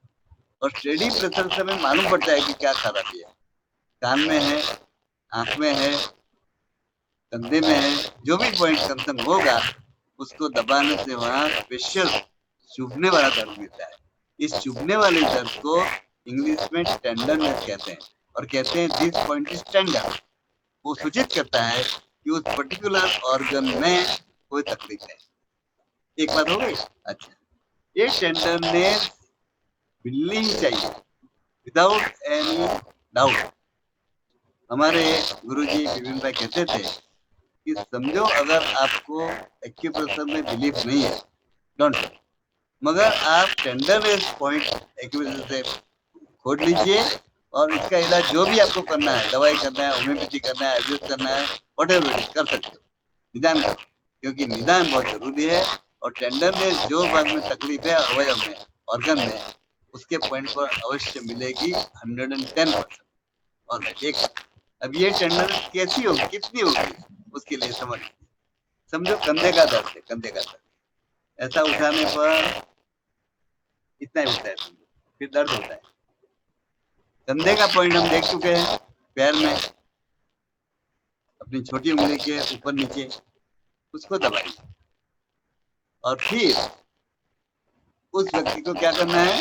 B: और स्टेडी प्रेशर से हमें मालूम पड़ता है कि क्या खराबी है, कान में है, आंख में है, कंधे में है, जो भी पॉइंट कंसर्न होगा उसको दबाने से वहां स्पेशल चुभने वाला दर्द मिलता है। इस चुभने वाले दर्द को इंग्लिश में टेंडरनेस कहते हैं, और कहते हैं दिस पॉइंट इज टेंडर। वो सूचित करता है कि उस पर्टिकुलर ऑर्गन में कोई तकलीफ है। एक बात हो गई। अच्छा, ये टेंडरनेस मिलनी ही चाहिए विदाउट एनी डाउट। हमारे गुरुजी विपिन भाई कहते थे कि समझो अगर आपको एक्यूप्रेशर में बिलीफ नहीं है, डोंट, मगर आप टेंडरनेस पॉइंट एक्यूप्रेशर से खोज लीजिए, और इसका इलाज जो भी आपको करना है, दवाई करना है, होम्योपैथी करना है, आयुर्वेद करना है, व्हाटएवर कर सकते हो। निदान करो, क्योंकि निदान बहुत जरूरी है। और टेंडरनेस जो भाग में तकलीफ है अवयव में, ऑर्गन में, उसके पॉइंट पर अवश्य मिलेगी 110%। और एक अब ये टेंडरनेस कैसी होगी, कितनी होगी, उसके लिए समझो कंधे का दर्द है, कंधे का दर्द ऐसा उठाने पर इतना ही होता है, फिर दर्द होता है। कंधे का पॉइंट हम देख चुके हैं, पैर में अपनी छोटी उंगली के ऊपर नीचे उसको दबाइए, और फिर उस व्यक्ति को क्या करना है,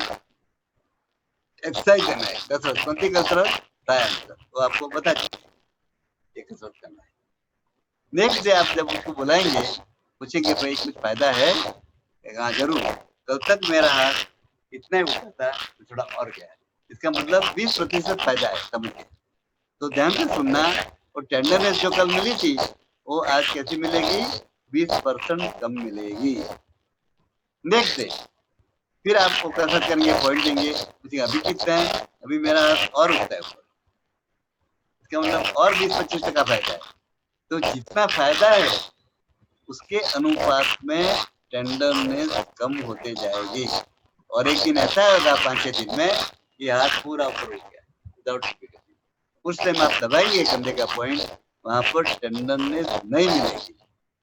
B: एक्सरसाइज करना है, कसरत। कौन सी कसरत? प्राणायाम। वो आपको बता दीजिए, कसरत करना है। नेक्स्ट डे आप जब उसको बुलाएंगे, पूछेंगे भाई कुछ फायदा है? हाँ जरूर, कल तक मेरा हाथ इतना ही उठा था, तो थोड़ा और गया है। इसका मतलब 20% फायदा है, समझिए। तो ध्यान से सुनना। और टेंडरनेस जो कल मिली थी वो आज कैसी मिलेगी? 20% कम मिलेगी। नेक्स्ट डे फिर आपको कसरत करेंगे, पॉइंट देंगे, पूछेंगे अभी कितना है? अभी मेरा हाथ और उठता है ऊपर। इसका मतलब और 20-25% का फायदा है। तो जितना फायदा है उसके अनुपात में टेंडरनेस कम होते जाएगी, और एक दिन ऐसा होगा 5-6 दिन में कि हाथ पूरा ऊपर उठ गया विदाउट डिफिकल्टी। उस टाइम आप दबाइए कंधे का पॉइंट, वहां पर टेंडरनेस नहीं मिलेगी।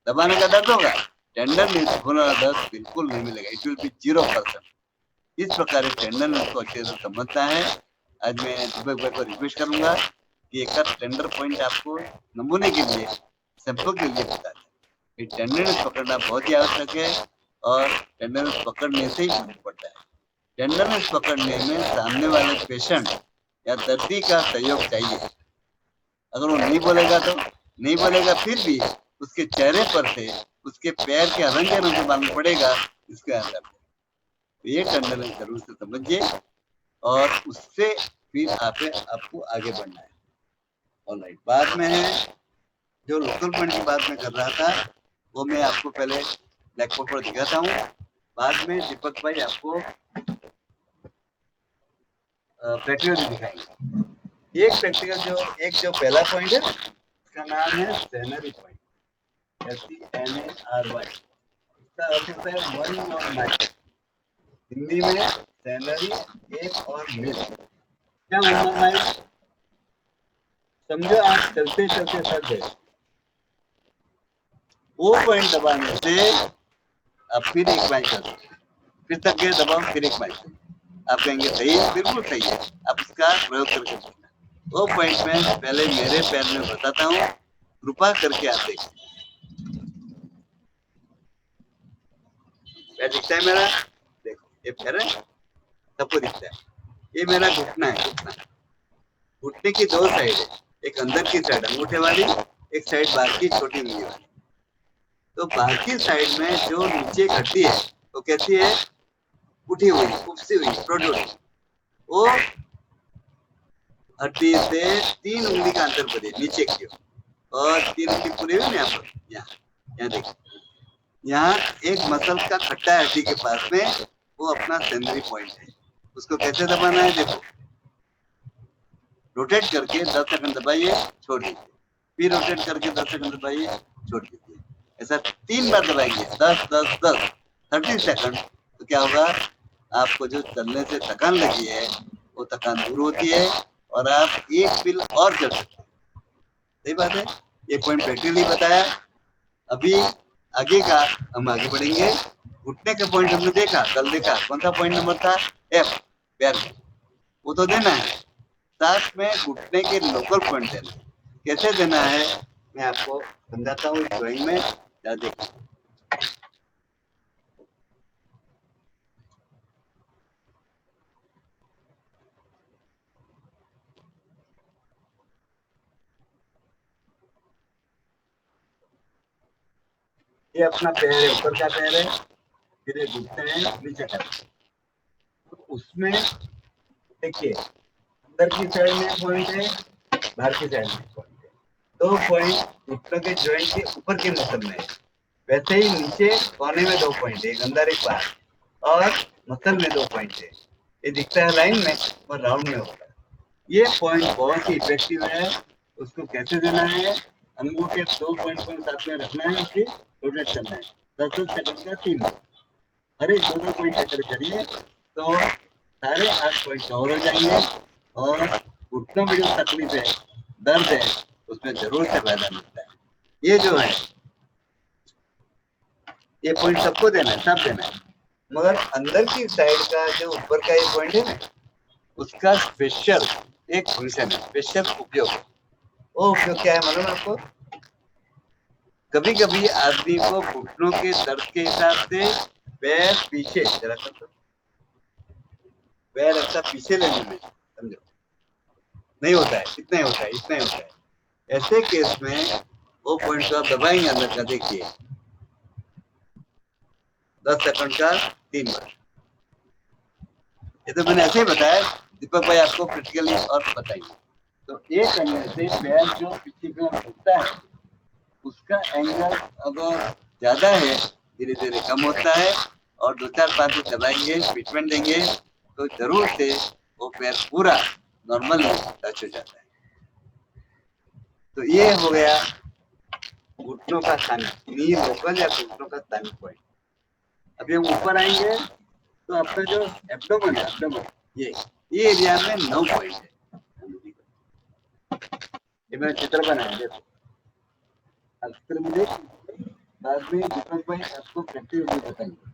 B: दबाने का दर्द होगा, टेंडरनेस होने वाला दर्द बिल्कुल नहीं मिलेगा, इट विल बी 0%। इस प्रकार टेंडरनेस को अच्छे से समझता है। आज मैं दीपक भाई को रिक्वेस्ट करूंगा कि एक टेंडर पॉइंट आपको नमूने के लिए, सैंपल के लिए बता दें। टेंडरनेस पकड़ना बहुत ही आवश्यक है, और टेंडरनेस पकड़ने से ही फर्क पड़ता है। टेंडरनेस पकड़ने में सामने वाले पेशेंट या दर्दी का सहयोग चाहिए। अगर वो नहीं बोलेगा तो नहीं बोलेगा, फिर भी उसके चेहरे पर से, उसके पैर के रंग से मालूम पड़ेगा इसके अंदर। तो ये टेंडरनेस जरूर से समझिए, और उससे फिर आपको आगे बढ़ना है। ऑलराइट, बाद में है जो लोकल पॉइंट की बात मैं कर रहा था, वो मैं आपको पहले ब्लैक बोर्ड पर दिखाता हूँ। बाद में दीपक भाई आपको प्रैक्टिकल दिखाएंगे। एक प्रैक्टिकल जो पहला पॉइंट है उसका नाम है सेनरी पॉइंट, SENARY। इसका अर्थ होता है वन और माइल। हिंदी में सेनरी एक और मिल। क्या वन और माइल? समझो आप चलते चलते थक गए, वो पॉइंट दबाने से आप फिर एक माइल कर सकते, फिर थक गए, दबाओ, फिर एक माइल। आप कहेंगे सही है, बिल्कुल सही है। आप इसका प्रयोग करके देखना। वो पॉइंट में पहले मेरे पैर में बताता हूँ, कृपा करके आप देखिए। पैर दिखता है मेरा? देखो, ये पैर है, सबको दिखता है। ये मेरा घुटना है, घुटना। घुटने की दो साइड है, एक अंदर की साइड अंगूठे वाली, एक साइड बाहर की छोटी उंगली वाली। तो बाहर की साइड में जो नीचे हड्डी है वो कैसी है? उठी हुई, उपसी हुई, प्रोड्यूस। वो हड्डी से 3 उंगली का अंतर पड़े नीचे की ओर, और 3 उंगली पूरी हुई यहाँ पर, यहाँ देखिए, यहाँ एक मसल का खट्टा है हड्डी के पास में, वो अपना सेंसरी पॉइंट है। उसको कैसे दबाना है? देखो, रोटेट करके 10 सेकंड दबाइए, छोड़ दीजिए, फिर रोटेट करके 10 सेकंड दबाइए, छोड़ दीजिए। ऐसा 3 बार दबाएंगे, 10 10 10 30 सेकंड, तो क्या होगा, आपको जो चलने से थकान लगी है वो थकान दूर होती है और आप एक मील और चल सकते हैं। सही बात है, ये पॉइंट प्रैक्टिकली बताया। अभी आगे का हम आगे बढ़ेंगे। घुटने का पॉइंट हमने देखा, कल देखा, कौन सा पॉइंट नंबर था, एफ, पैर में, वो तो देना है। साथ में घुटने के लोकल पॉइंट देना, कैसे देना है मैं आपको समझाता हूँ इस ड्राइंग में, देखिए। ये अपना पैर है, ऊपर का पैर है, फिर ये घुटने हैं नीचे का, तो उसमें देखिए अंदर की साइड में पॉइंट है, बाहर की साइड में पॉइंट है। 2 पॉइंट घुटनों के जॉइंट के ऊपर के मसल में है। वैसे ही नीचे कोने में 2 पॉइंट है, एक अंदर एक बाहर, और मसल में 2 पॉइंट है। ये दिखता है लाइन में और राउंड में होता है। ये पॉइंट बहुत ही इफेक्टिव है। उसको कैसे देना है, अंगूठे 2 पॉइंट को साथ में रखना है, फिर रोटेट करना है 10 सेकंड का 3 बार। हर एक 2 पॉइंट अगर करिए तो सारे 8 पॉइंट कवर हो जाएंगे और घुटनों में जो तकलीफ है, दर्द है, उसमें जरूर से फायदा मिलता है। ये जो है ये पॉइंट सबको देना है, सब देना है, मगर अंदर की साइड का जो ऊपर का ये पॉइंट है ना, उसका स्पेशल एक फंक्शन है, स्पेशल उपयोग। वो उपयोग क्या है मालूम आपको? कभी कभी आदमी को घुटनों के दर्द के हिसाब से पैर पीछे, जरा कर दो, पैर ऐसा पीछे लेने में समझो नहीं होता है, इतना ही होता है, इतना ही होता है। ऐसे केस में वो पॉइंट को आप दबाएंगे अंदर का, देखिए 10 सेकंड का 3 बार। ये तो मैंने ऐसे ही बताया, दीपक भाई आपको प्रैक्टिकली और बताइए। तो ये करने से पैर जो पीछे की ओर झुकता है उसका एंगल अगर ज्यादा है धीरे धीरे कम होता है, और 2-4 बार दबाएंगे, ट्रीटमेंट देंगे, तो जरूर से वो पैर पूरा नॉर्मल टच हो जाता है। तो ये हो गया घुटनों का स्थानिक, नी लोकल या घुटनों का स्थानिक पॉइंट। अभी हम ऊपर आएंगे तो आपका जो एब्डोमेन है, एब्डोमेन, ये एरिया में 9 पॉइंट है। ये मैंने चित्र बनाया, देखो चित्र में देख, बाद में दीपक भाई आपको प्रैक्टिस भी बताएंगे।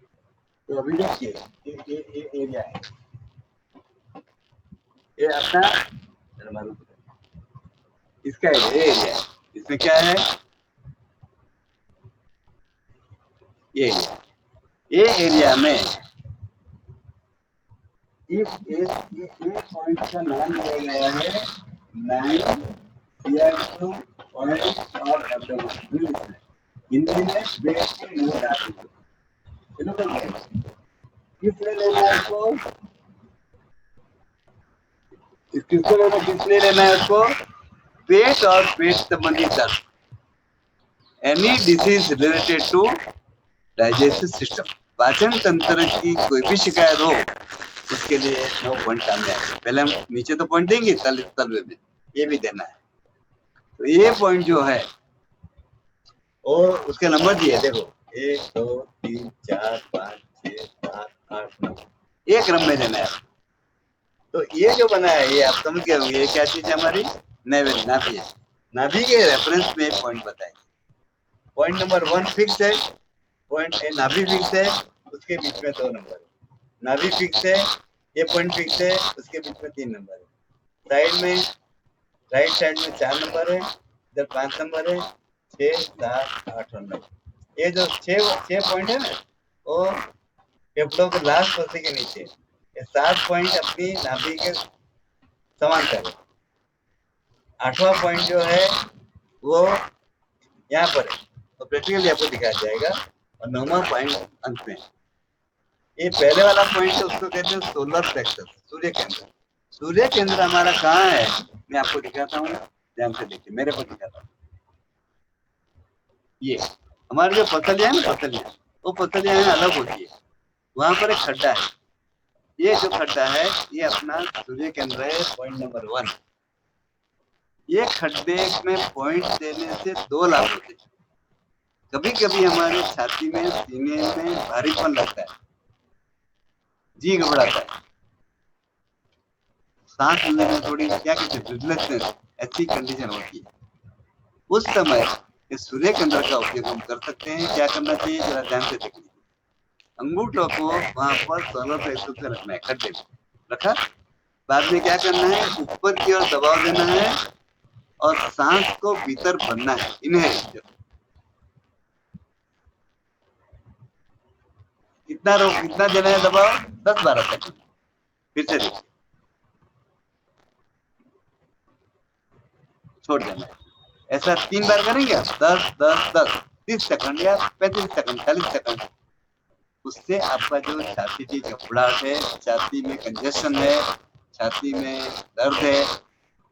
B: तो अभी देखिए ये एरिया है, ये अपना मालूम, इसका एरिया है, इसमें क्या है, ये एरिया में इस पॉइंट का नाम दिया गया है 9 पॉइंट और एब्डोमेन। हिंदी में वेट के नोट आते हैं, किसने लेना है इसको, किसने लेना है इसको, पेट और पेट संबंधी दर्द, any disease related to digestive system, पाचन तंत्र की कोई भी शिकायत हो उसके लिए 9 पॉइंट सामने आएंगे। पहले हम नीचे तो पॉइंट देंगे तलवे में, ये भी देना है। तो ये पॉइंट जो है और उसके नंबर दिए, देखो 1 2 3 4 5 6 7 8 9, एक क्रम में देना है। तो ये जो बना है ये आप समझ गए होंगे, ये क्या चीज है हमारी, नाभि है। नाभि के रेफरेंस में पॉइंट बताएंगे। पॉइंट नंबर 1 फिक्स है, पॉइंट ए नाभि फिक्स है, उसके बीच में 2 नंबर है। नाभि फिक्स है, ये पॉइंट फिक्स है, उसके बीच में 3 नंबर है। साइड में राइट साइड में 4 नंबर है, इधर 5 नंबर है, 6 7 8 और 9। ये जो 6 पॉइंट है ना, वो फेफड़ों के लास्ट हिस्से के नीचे, ये 7 पॉइंट अपनी नाभि के समांतर है। 8वां पॉइंट जो है वो यहाँ पर है, तो प्रैक्टिकली आपको दिखाया जाएगा। और 9वां पॉइंट अंत में, ये पहले वाला पॉइंट है, उसको कहते हैं सोलर प्लेक्सस, सूर्य केंद्र। सूर्य केंद्र हमारा कहाँ है, मैं आपको दिखाता हूँ, ध्यान से देखिए, मेरे को दिखाता हूँ। ये हमारे जो पसलियां है ना, पसलियां, वो पसलियां अलग होती है, वहां पर एक खड्डा है। ये जो खड्डा है ये अपना सूर्य केंद्र है, पॉइंट नंबर 1। ये खड्डे में पॉइंट देने से 2 लाभ होते हैं। कभी कभी हमारे छाती में, सीने में भारीपन लगता है, जी घबराता है, सांस लेने में थोड़ी क्या कहते हैं ब्रीथलेसनेस, ऐसी कंडीशन होती है। उस समय इस सूर्य केंद्र का उपयोग हम कर सकते हैं। क्या करना चाहिए जरा ध्यान से देखिए। अंगूठों को वहां पर सोलर प्लेक्सस पे रखना है, खड्डे में रखा। बाद में क्या करना है, ऊपर की ओर दबाव देना है और सांस को भीतर भरना है, इनहेल। कितना देना है दबाव, 10-12 सेकंड। फिर से देखिए, छोड़ देना है। ऐसा 3 बार करेंगे आप, 10-10-10, 30 सेकंड या 35 सेकंड, 40 सेकंड। उससे आपका जो छाती की घबराहट है, छाती में कंजेशन है, छाती में दर्द है,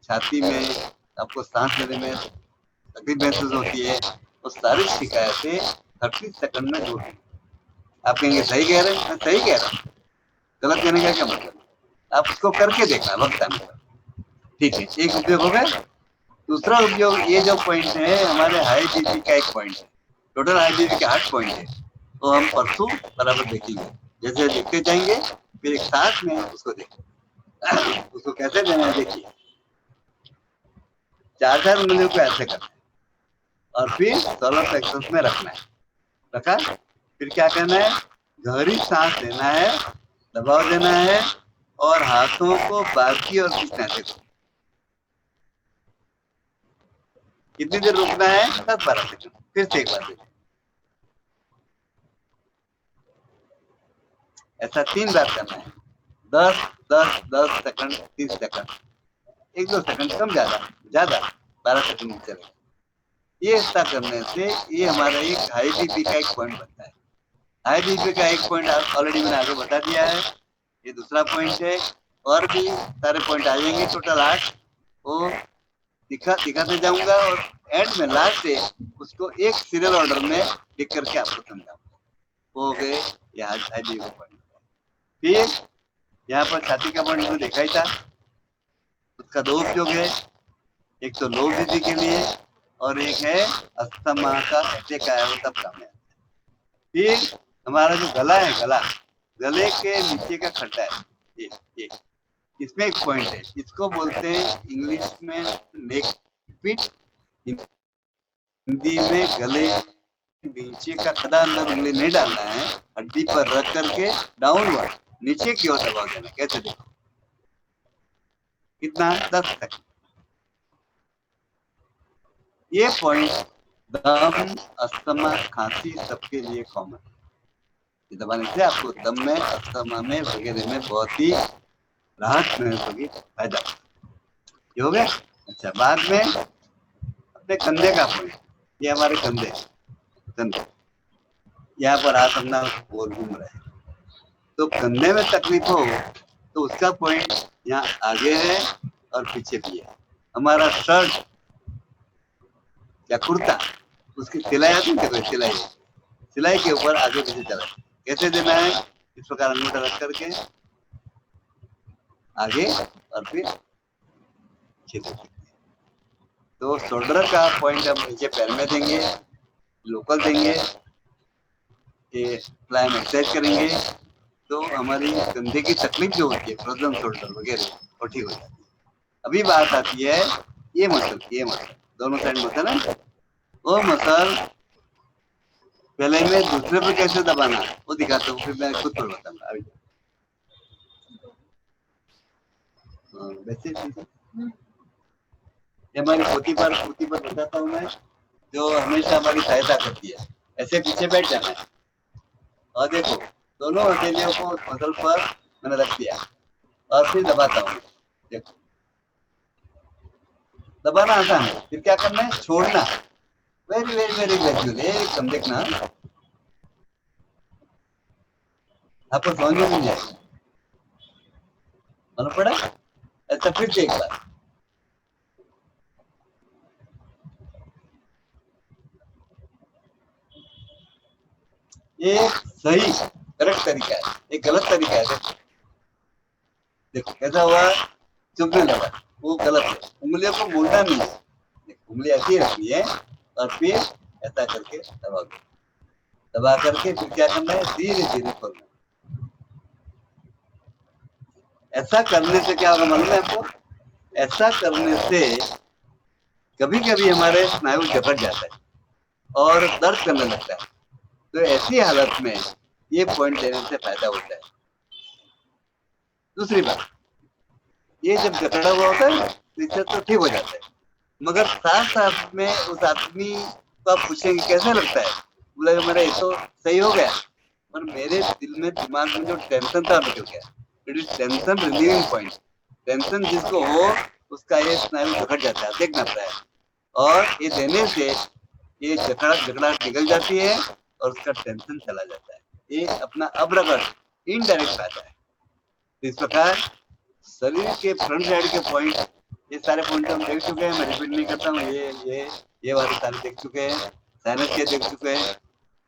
B: छाती में आपको सांस लेने में तकलीफ महसूस होती है, वो सारी शिकायतें 30 सेकंड में दूर होंगी। आप कहेंगे सही कह रहे हैं, मैं सही कह रहा हूँ, गलत कहने का क्या मतलब। आप उसको करके देखना वक्त आने पर। ठीक है, एक उपयोग हो गया। दूसरा उपयोग, ये जो पॉइंट है हमारे हाई बीपी का एक पॉइंट है। टोटल हाई बीपी के 8 पॉइंट है, तो हम परसों बराबर देखेंगे। जैसे देखते जाएंगे फिर एक साथ में उसको देखें। उसको कैसे देना है देखिए। 4 उंगलियों को ऐसे करना है और फिर सोलर प्लेक्सस में रखना है। रखा, फिर क्या करना है, गहरी सांस लेना है, दबाव देना है और हाथों को बाकी और खींचना है। देखो कितनी देर रुकना है, 10-12 सेकंड। फिर से एक बार देखो, ऐसा 3 बार करना है। 10-10-10 सेकंड, 30 सेकंड, 1-2 सेकंड कम, ज्यादा 12 सेकंड चलेगा। ये ऐसा करने से ये हमारा एक हाई बीपी का एक पॉइंट बनता है। हाई बीपी का एक पॉइंट ऑलरेडी मैंने आगे बता दिया है, ये दूसरा पॉइंट है। और भी सारे पॉइंट आ जाएंगे, टोटल 8, वो दिखाते जाऊंगा और एंड में लास्ट है उसको एक सीरियल ऑर्डर में लिख करके आपको समझाऊंगा। वो हो गए यहाँ हाई बीपी का पॉइंट। फिर यहाँ पर छाती का पॉइंट में देखा ही था, उसका 2 उपयोग है। एक तो लो बीपी के लिए और एक है अस्थमा का अटैक आया हो तब काम है। फिर हमारा जो गला है, गले के नीचे का खड्डा है, ये इसमें एक पॉइंट है, इसको बोलते हैं इंग्लिश में नेक पिट, हिंदी में गले नीचे का खड्डा। अंदर उंगली नहीं डालना है, हड्डी पर रख करके डाउनवर्ड नीचे की ओर दबाव देना। कैसे देखो, कितना, 10 सेकंड। ये पॉइंट दम, अस्थमा, खांसी सबके लिए कॉमन। ये दबाने से आपको दम में, अस्थमा में वगैरह में बहुत ही राहत महसूस होगी, फायदा ये हो गया। अच्छा, बाद में अपने कंधे का पॉइंट, ये हमारे कंधे, यहाँ पर हाथ अपना गोल घूम रहा है, तो कंधे में तकलीफ हो तो उसका पॉइंट यहाँ आगे है और पीछे भी है। हमारा शर्ट या कुर्ता, उसकी सिलाई आती है, सिलाई के ऊपर आगे पीछे चला, कैसे देना है, इस प्रकार अंगूठा रख करके आगे और फिर खींच। तो शोल्डर का पॉइंट हम नीचे पैर में देंगे, लोकल देंगे, प्लायम एक्सरसाइज करेंगे, तो हमारी कंधे की तकलीफ जो होती है, फ्रोजन शोल्डर वगैरह, वो ठीक हो जाती है। अभी बात आती है ये मसल, दोनों साइड मसल है, वो मसल पहले में दूसरे पे कैसे दबाना वो दिखाता हूँ, फिर मैं खुद पर बताऊंगा। अभी वैसे हमारी पोती पर बताता हूँ मैं, जो हमेशा हमारी सहायता करती है। ऐसे पीछे बैठ जाना है और देखो दोनों हथेलियों को मसल पर मैंने रख दिया और फिर दबाता हूँ। देखो दबाना आसान है, फिर क्या करना है, छोड़ना वेरी वेरी वेरी ग्रेजुअली, एकदम देखना आपको समझ में नहीं आएगा, मालूम पड़ा। ऐसा फिर से एक बार, ये सही करेक्ट तरीका है, एक गलत तरीका है। देखो कैसा हुआ, चुभने लगा, वो गलत है। उंगलियों को मोड़ना नहीं है, उंगली ऐसी रखनी है और फिर ऐसा करके दबा दो, दबा करके फिर क्या करना है, धीरे धीरे खोलना। ऐसा करने से क्या होगा मालूम है आपको? ऐसा करने से कभी कभी हमारे स्नायु जकड़ जाता है और दर्द करने लगता है, तो ऐसी हालत में ये पॉइंट देने से फायदा होता है। दूसरी बात, ये जब जकड़ा हुआ होता है ना तो इससे तो ठीक हो जाता है, मगर साथ साथ में उस आदमी को आप पूछेंगे कैसा लगता है, बोला मेरा ये तो सही हो गया, पर मेरे दिल में दिमाग में जो टेंशन था निकल गया। It is tension relieving point. Tension जिसको हो उसका ये स्नायु जकड़ जाता है, देखना पड़ता है, और ये देने से ये जकड़ा निकल जाती है और उसका टेंशन चला जाता है। ये अपना अब्रगट इनडायरेक्ट फायदा है। इस प्रकार शरीर के फ्रंट साइड के पॉइंट, ये सारे पॉइंट हम देख चुके हैं, मैं रिपीट नहीं करता हूँ, ये वाले सारे देख चुके हैं, साइनस के देख चुके हैं।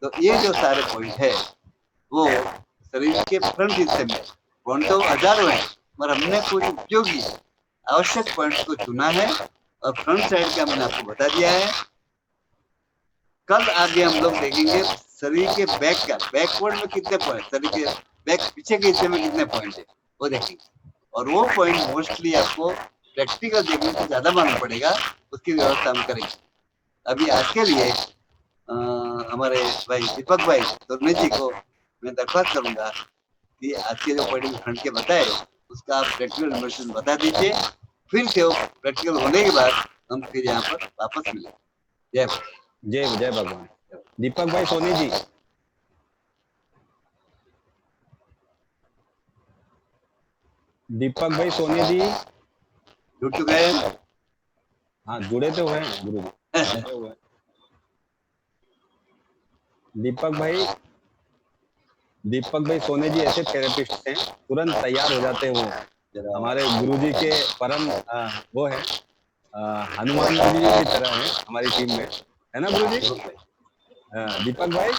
B: तो ये जो सारे पॉइंट है वो शरीर के फ्रंट हिस्से में, पॉइंट तो हजारों है, मगर हमने कुछ उपयोगी आवश्यक पॉइंट्स को चुना है और फ्रंट साइड का मैंने आपको बता दिया है। कल आगे हम लोग देखेंगे शरीर के बैक का, बैकवर्ड में कितने पॉइंट, शरीर के बैक पीछे के हिस्से में कितने पॉइंट है वो देखेंगे, और वो पॉइंट मोस्टली आपको प्रैक्टिकल देखने से ज्यादा मालूम पड़ेगा, उसकी व्यवस्था हम करेंगे। अभी आज के लिए हमारे भाई दीपक भाई तुर्ने जी को मैं दरख्वास्त करूंगा कि आज के जो पॉइंट फ्रंट के बताए उसका आप प्रैक्टिकल इन्फॉर्मेशन बता दीजिए, फिर से वो प्रैक्टिकल होने के बाद हम फिर यहाँ पर वापस मिलेंगे। जय
A: जय जय भगवान। दीपक भाई सोनी जी, दीपक भाई सोनी जी
B: जुड़ चुके हैं?
A: हाँ जुड़े तो हुए हैं गुरु जी, जुड़े हुए हैं। दीपक भाई सोनी जी ऐसे थेरेपिस्ट हैं, तुरंत तैयार हो जाते हैं वो, हमारे गुरु जी के परम वो है, हनुमान जी की तरह है हमारी टीम में, है ना गुरु जी? दीपक भाई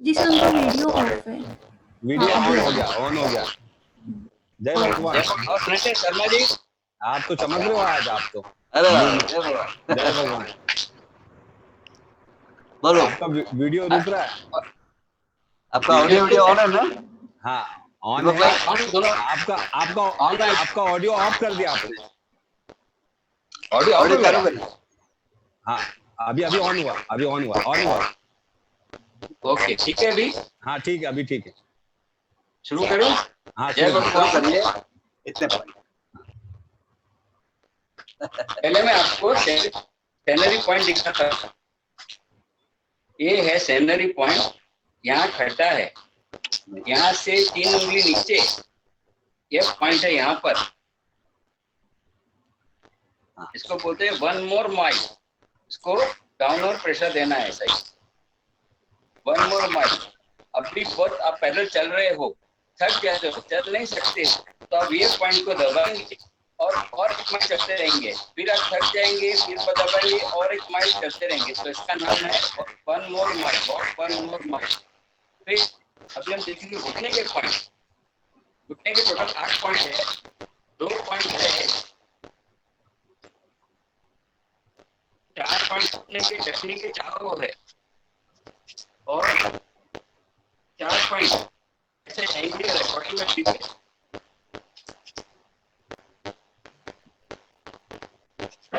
C: जी सर, उनका वीडियो ऑफ है।
A: वीडियो ऑन हो गया। जय भगवान।
B: शर्मा जी
A: आप तो चमक रहे हो आज, आप तो।
B: अरे
A: जय भगवान।
B: बोलो,
A: आपका वीडियो रुक रहा है?
B: आपका ऑडियो ऑन है ना?
A: हाँ ऑन है। आपका ऑडियो ऑफ कर दिया आपने?
B: ऑडियो चालू करिए।
A: हाँ अभी ऑन हुआ।
F: ओके ठीक है अभी।
A: हाँ ठीक है, अभी ठीक है,
F: शुरू करूं?
A: हाँ
F: जय भगवान।
B: करिए इतने पॉइंट।
F: पहले मैं आपको सेनरी पॉइंट दिखाता हूं। ये है सेनरी पॉइंट, यहाँ खड़ता है, यहाँ से 3 उंगली नीचे ये पॉइंट है यहाँ पर, इसको बोलते हैं 1 मोर माइल। इसको डाउनवर्ड प्रेशर देना है, ऐसा ही 1 मोर माइल। अभी बहुत आप पैदल चल रहे हो, थक जाते हो, चल नहीं सकते, तो आप ये पॉइंट को दबाएंगे और 1 माइल चलते रहेंगे, फिर आप थक जाएंगे, फिर दबाएंगे और 1 माइल चलते रहेंगे। तो इसका नाम है 1 मोर माइल, 1 मोर माइल। फिर अभी हम देखेंगे घुटने के पॉइंट। घुटने के टोटल 8 पॉइंट है, 2 पॉइंट है, 4 पॉइंट घुटने के टखने के चारों ओर है, और 4 पॉइंट ऐसे एंगल है 45 डिग्री।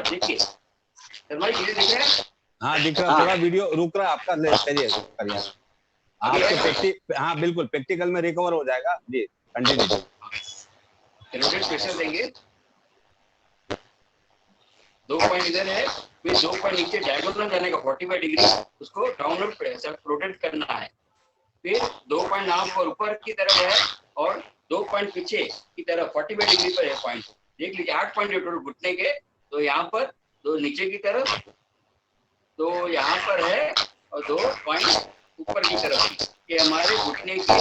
F: देखिए शर्मा जी दिख रहा है?
A: हाँ दिख रहा, थोड़ा वीडियो रुक रहा है आपका, करिए। आपके हाँ बिल्कुल प्रैक्टिकल में रिकवर हो जाएगा जी, कंटिन्यू।
F: रोटेट प्रेशर देंगे, 2 पॉइंट इधर है, फिर 2 पॉइंट नीचे डायगोनल जाने का 45 डिग्री, उसको डाउनवर्ड प्रेशर रोटेट करना है। फिर 2 पॉइंट यहाँ पर ऊपर की तरफ है और 2 पॉइंट पीछे की तरफ 45 डिग्री पर है पॉइंट। देख लीजिए 8 पॉइंट टोटल घुटने के, तो यहाँ पर 2 नीचे की तरफ, 2 यहाँ पर है और 2 पॉइंट ऊपर की तरफ। ये हमारे घुटने के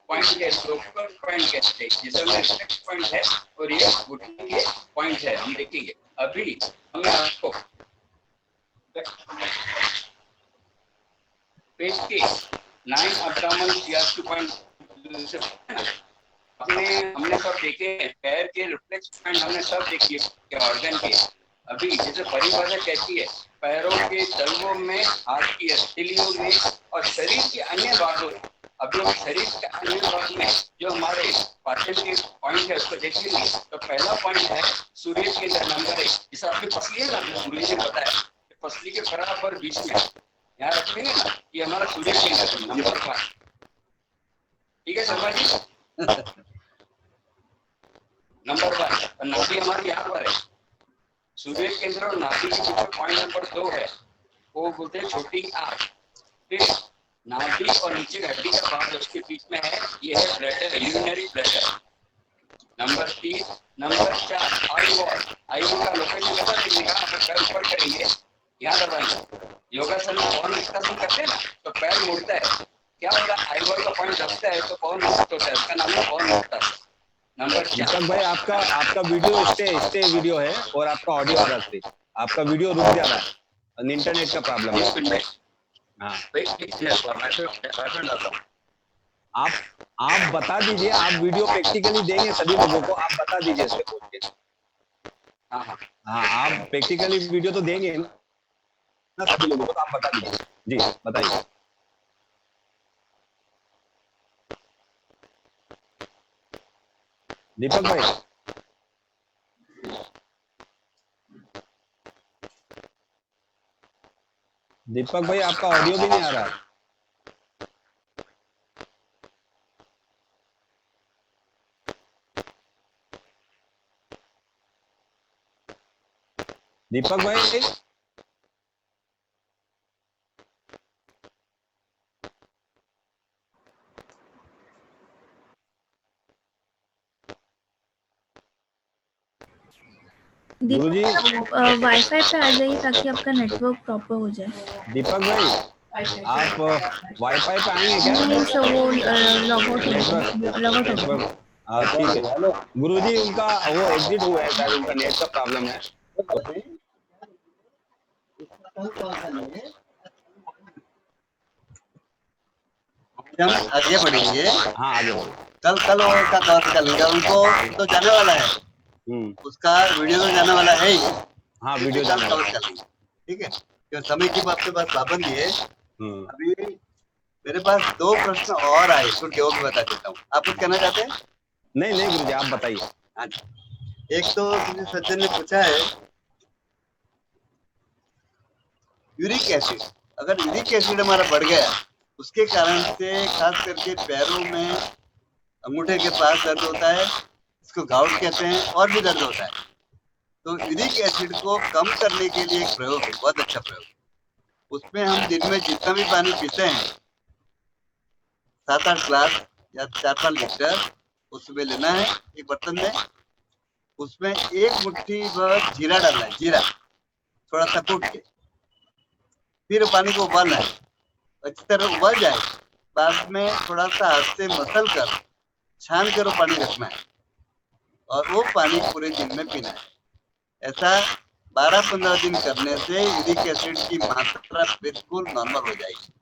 F: पॉइंट के ऊपर पॉइंट कहते हैं, जिसमें रिफ्लेक्स पॉइंट है और ये घुटने के पॉइंट है। हम देखेंगे अभी हमें आपको पेज के 9 abdomen CR2 पॉइंट हमने सब देखे हैं, पैर के रिफ्लेक्स पॉइंट हमने सब देखे ऑर्गन के, अभी जैसे परिभाषा कहती है, पैरों के तलवों में, हाथ की हथेलियों में और शरीर के अन्य भागों में। अभी हम शरीर के अन्य भाग में जो हमारे पाचन के पॉइंट है उसको देखेंगे। तो पहला पॉइंट है सूर्य केंद्र नंबर 1, जिसे आपकी पसली है ना, सूर्य ने बताया पसली के बराबर बीच में यहाँ रखेंगे ना, ये हमारा सूर्य केंद्र नंबर 1। ठीक है शर्मा जी? नंबर 1 और नाभि हमारी यहाँ पर है। सूर्य केंद्र और नाभि के बीच में पॉइंट नंबर 2 है, वो बोलते हैं छोटी आंख। फिर नाभि और नीचे हड्डी का भाग उसके बीच में है, ये है bladder, urinary bladder. Number 3, number 4 eye wall. Eye wall का लोकेशन कैसा दिखेगा? पैर ऊपर करेंगे, यहाँ दबाएंगे। योगासन में पवन मुक्तासन करते हैं ना, तो पैर मुड़ता है, क्या होगा? आई वॉल का पॉइंट दबता है तो पवन मुक्त होता है, इसका नाम है पवन मुक्तासन। नंबर 4।
A: दीपक भाई आपका वीडियो स्टे वीडियो है और आपका ऑडियो आ रहा है, आपका वीडियो रुक जा रहा है, इंटरनेट का प्रॉब्लम है। हाँ आप बता दीजिए, आप वीडियो प्रैक्टिकली देंगे सभी लोगों को, आप बता दीजिए इसके बोल के। हाँ आप प्रैक्टिकली वीडियो तो देंगे ना सभी लोगों को, तो आप बता दीजिए। जी बताइए। दीपक भाई आपका ऑडियो भी नहीं आ रहा। दीपक भाई गुरुजी
C: वाईफाई पे आ जाइए ताकि आपका नेटवर्क प्रॉपर हो जाए।
A: दीपक भाई आप वाईफाई पे आएंगे क्या?
C: नहीं सर, वो लॉग आउट हो गया।
A: ठीक है गुरुजी, उनका वो एग्जिट हुआ है शायद, उनका नेट का प्रॉब्लम है।
B: हम आगे बढ़ेंगे।
A: हाँ आगे बढ़ो।
B: कल और का कवर कर लेंगे, उनको तो जाने वाला है, उसका वीडियो तो जाने वाला है ही।
A: हाँ वीडियो जाने
B: कवर कर लेंगे, ठीक है? क्योंकि समय की आपके पास पाबंदी है। अभी मेरे पास 2 प्रश्न और आए, तो वो भी बता देता हूँ। आप कुछ कहना चाहते हैं?
A: नहीं गुरुजी आप बताइए।
B: हाँ जी, एक तो किसी सज्जन ने पूछा है यूरिक एसिड, अगर यूरिक एसिड हमारा बढ़ गया उसके कारण से खास करके पैरों में अंगूठे के पास दर्द होता है, इसको गाउट कहते हैं, और भी दर्द होता है। तो यूरिक एसिड को कम करने के लिए एक प्रयोग है, बहुत अच्छा प्रयोग। उसमें हम दिन में जितना भी पानी पीते हैं 7-8 ग्लास या 4-5 लीटर उसमें लेना है एक बर्तन में। उसमें 1 मुट्ठी भर जीरा डालना है, जीरा थोड़ा सा कूट के, फिर पानी को उबालना है, अच्छी तरह उबल जाए, बाद में थोड़ा सा हाथ से मसल कर छान कर वो पानी रखना है और वो पानी पूरे दिन में पीना है। ऐसा 12-15 दिन करने से यूरिक एसिड की मात्रा बिल्कुल नॉर्मल हो जाएगी।